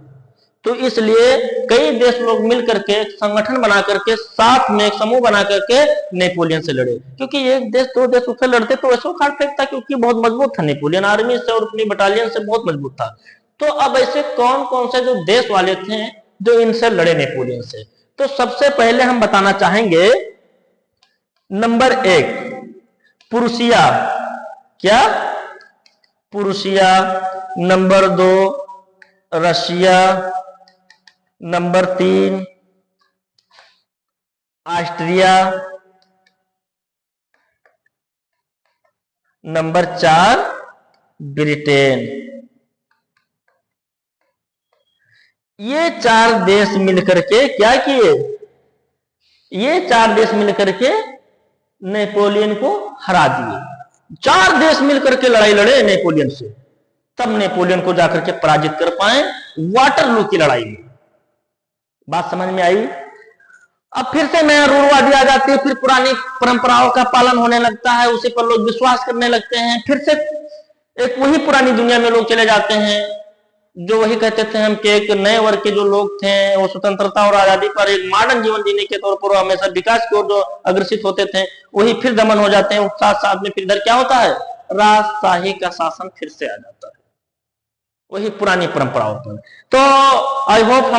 तो इसलिए कई देश लोग मिल करके संगठन बना करके, साथ में एक समूह बना करके नेपोलियन से लड़े। क्योंकि एक देश 2 देश उससे लड़ते तो ऐसा उखाड़ फेंकता, क्योंकि बहुत मजबूत था नेपोलियन, आर्मी से और अपनी बटालियन से बहुत मजबूत था। तो अब ऐसे कौन कौन से जो देश वाले थे जो इनसे लड़े नेपोलियन से, तो सबसे पहले हम बताना चाहेंगे, नंबर 1 प्रूसिया, क्या, Prussia. Number 2 Russia. Number 3 Austria. Number 4 Britain. ये 4 देश मिलकर के क्या किए, ये 4 देश मिलकर के नेपोलियन को हरा दिए। 4 देश मिलकर के लड़ाई लड़े नेपोलियन से, तब नेपोलियन को जाकर के पराजित कर पाए वाटरलू की लड़ाई में। बात समझ में आई। अब फिर से नया रूढ़वादी आ जाती है, फिर पुरानी परंपराओं का पालन होने लगता है, उसी पर लोग विश्वास करने लगते हैं। फिर से एक वही पुरानी दुनिया में लोग चले जाते हैं, जो वही कहते थे हम कि एक नए वर्ग के जो लोग थे, वो स्वतंत्रता और आजादी पर, एक मॉडर्न जीवन जीने के तौर पर हमेशा विकास की ओर जो अग्रसित होते थे, वही फिर दमन हो जाते हैं। साथ साथ में फिर इधर क्या होता है, राजशाही का शासन फिर से आ जाता है, वही पुरानी परंपराओं पर। तो आई होप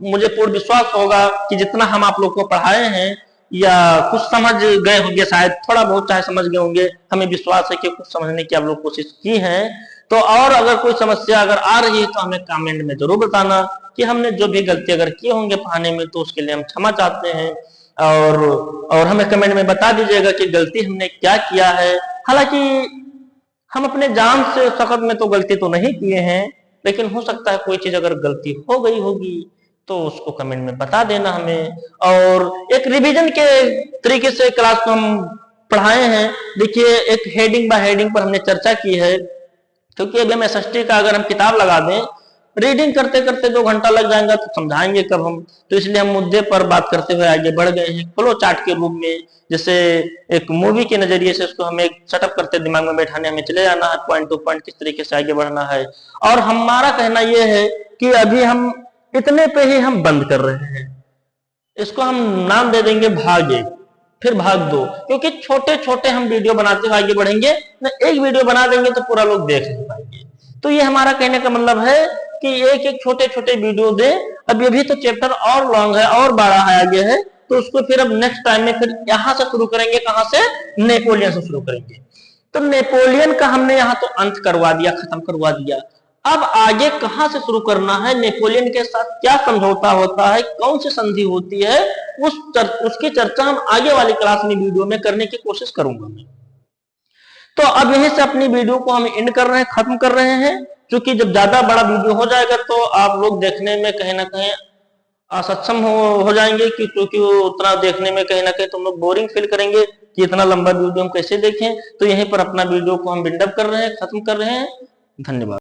मुझे पूर्ण विश्वास होगा कि जितना हम आप लोग को पढ़ाए हैं, या कुछ समझ गए होंगे, शायद थोड़ा बहुत चाहे समझ गए होंगे, हमें विश्वास है कि कुछ समझने की आप लोग कोशिश की है। तो और अगर कोई समस्या अगर आ रही है तो हमें कमेंट में जरूर बताना, कि हमने जो भी गलती अगर किए होंगे पढ़ाने में, तो उसके लिए हम क्षमा चाहते हैं। और हमें कमेंट में बता दीजिएगा कि गलती हमने क्या किया है। हालांकि हम अपने जान से सख्त में तो गलती तो नहीं किए हैं, लेकिन हो सकता है कोई चीज अगर गलती हो गई होगी तो उसको कमेंट में बता देना हमें। और एक रिवीजन के तरीके से क्लास को हम पढ़ाए हैं। देखिए, एक हेडिंग बाय हेडिंग पर हमने चर्चा की है, क्योंकि अगर एमएसएसटी का अगर हम किताब लगा दें, रीडिंग करते करते 2 घंटा लग जाएगा तो समझाएंगे कब हम। तो इसलिए हम मुद्दे पर बात करते हुए आगे बढ़ गए हैं, फ्लो चार्ट के रूप में। जैसे एक मूवी के नजरिए से उसको हमें सेटअप करते दिमाग में बैठाने, हमें चले जाना है पॉइंट टू पॉइंट, किस तरीके से आगे बढ़ना है। और हमारा कहना यह है कि अभी हम इतने पे ही हम बंद कर रहे हैं, इसको हम नाम दे देंगे भाग 1 फिर भाग 2, क्योंकि छोटे छोटे हम वीडियो बनाते हुए आगे बढ़ेंगे ना। एक वीडियो बना देंगे तो पूरा लोग देख नहीं पाएंगे। तो ये हमारा कहने का मतलब है कि एक एक छोटे छोटे वीडियो दे। अभी तो चैप्टर और लॉन्ग है और बड़ा है आगे है, तो उसको फिर अब नेक्स्ट टाइम में फिर यहां से शुरू करेंगे। कहां से? नेपोलियन से शुरू करेंगे। तो नेपोलियन का हमने यहाँ तो अंत करवा दिया, खत्म करवा दिया। अब आगे कहां से शुरू करना है, नेपोलियन के साथ क्या समझौता होता है, कौन सी संधि होती है, उसकी चर्चा हम आगे वाली क्लास में वीडियो में करने की कोशिश करूंगा मैं। तो अब यहीं से अपनी वीडियो को हम एंड कर रहे हैं, खत्म कर रहे हैं। क्योंकि जब ज्यादा बड़ा वीडियो हो जाएगा तो आप लोग देखने में कहीं ना कहीं असक्षम हो जाएंगे, क्योंकि उतना देखने में कहीं ना कहीं तुम लोग बोरिंग फील करेंगे कि इतना लंबा वीडियो हम कैसे देखें। तो यहीं पर अपना वीडियो को हम बिल्डअप कर रहे हैं, खत्म कर रहे हैं। धन्यवाद।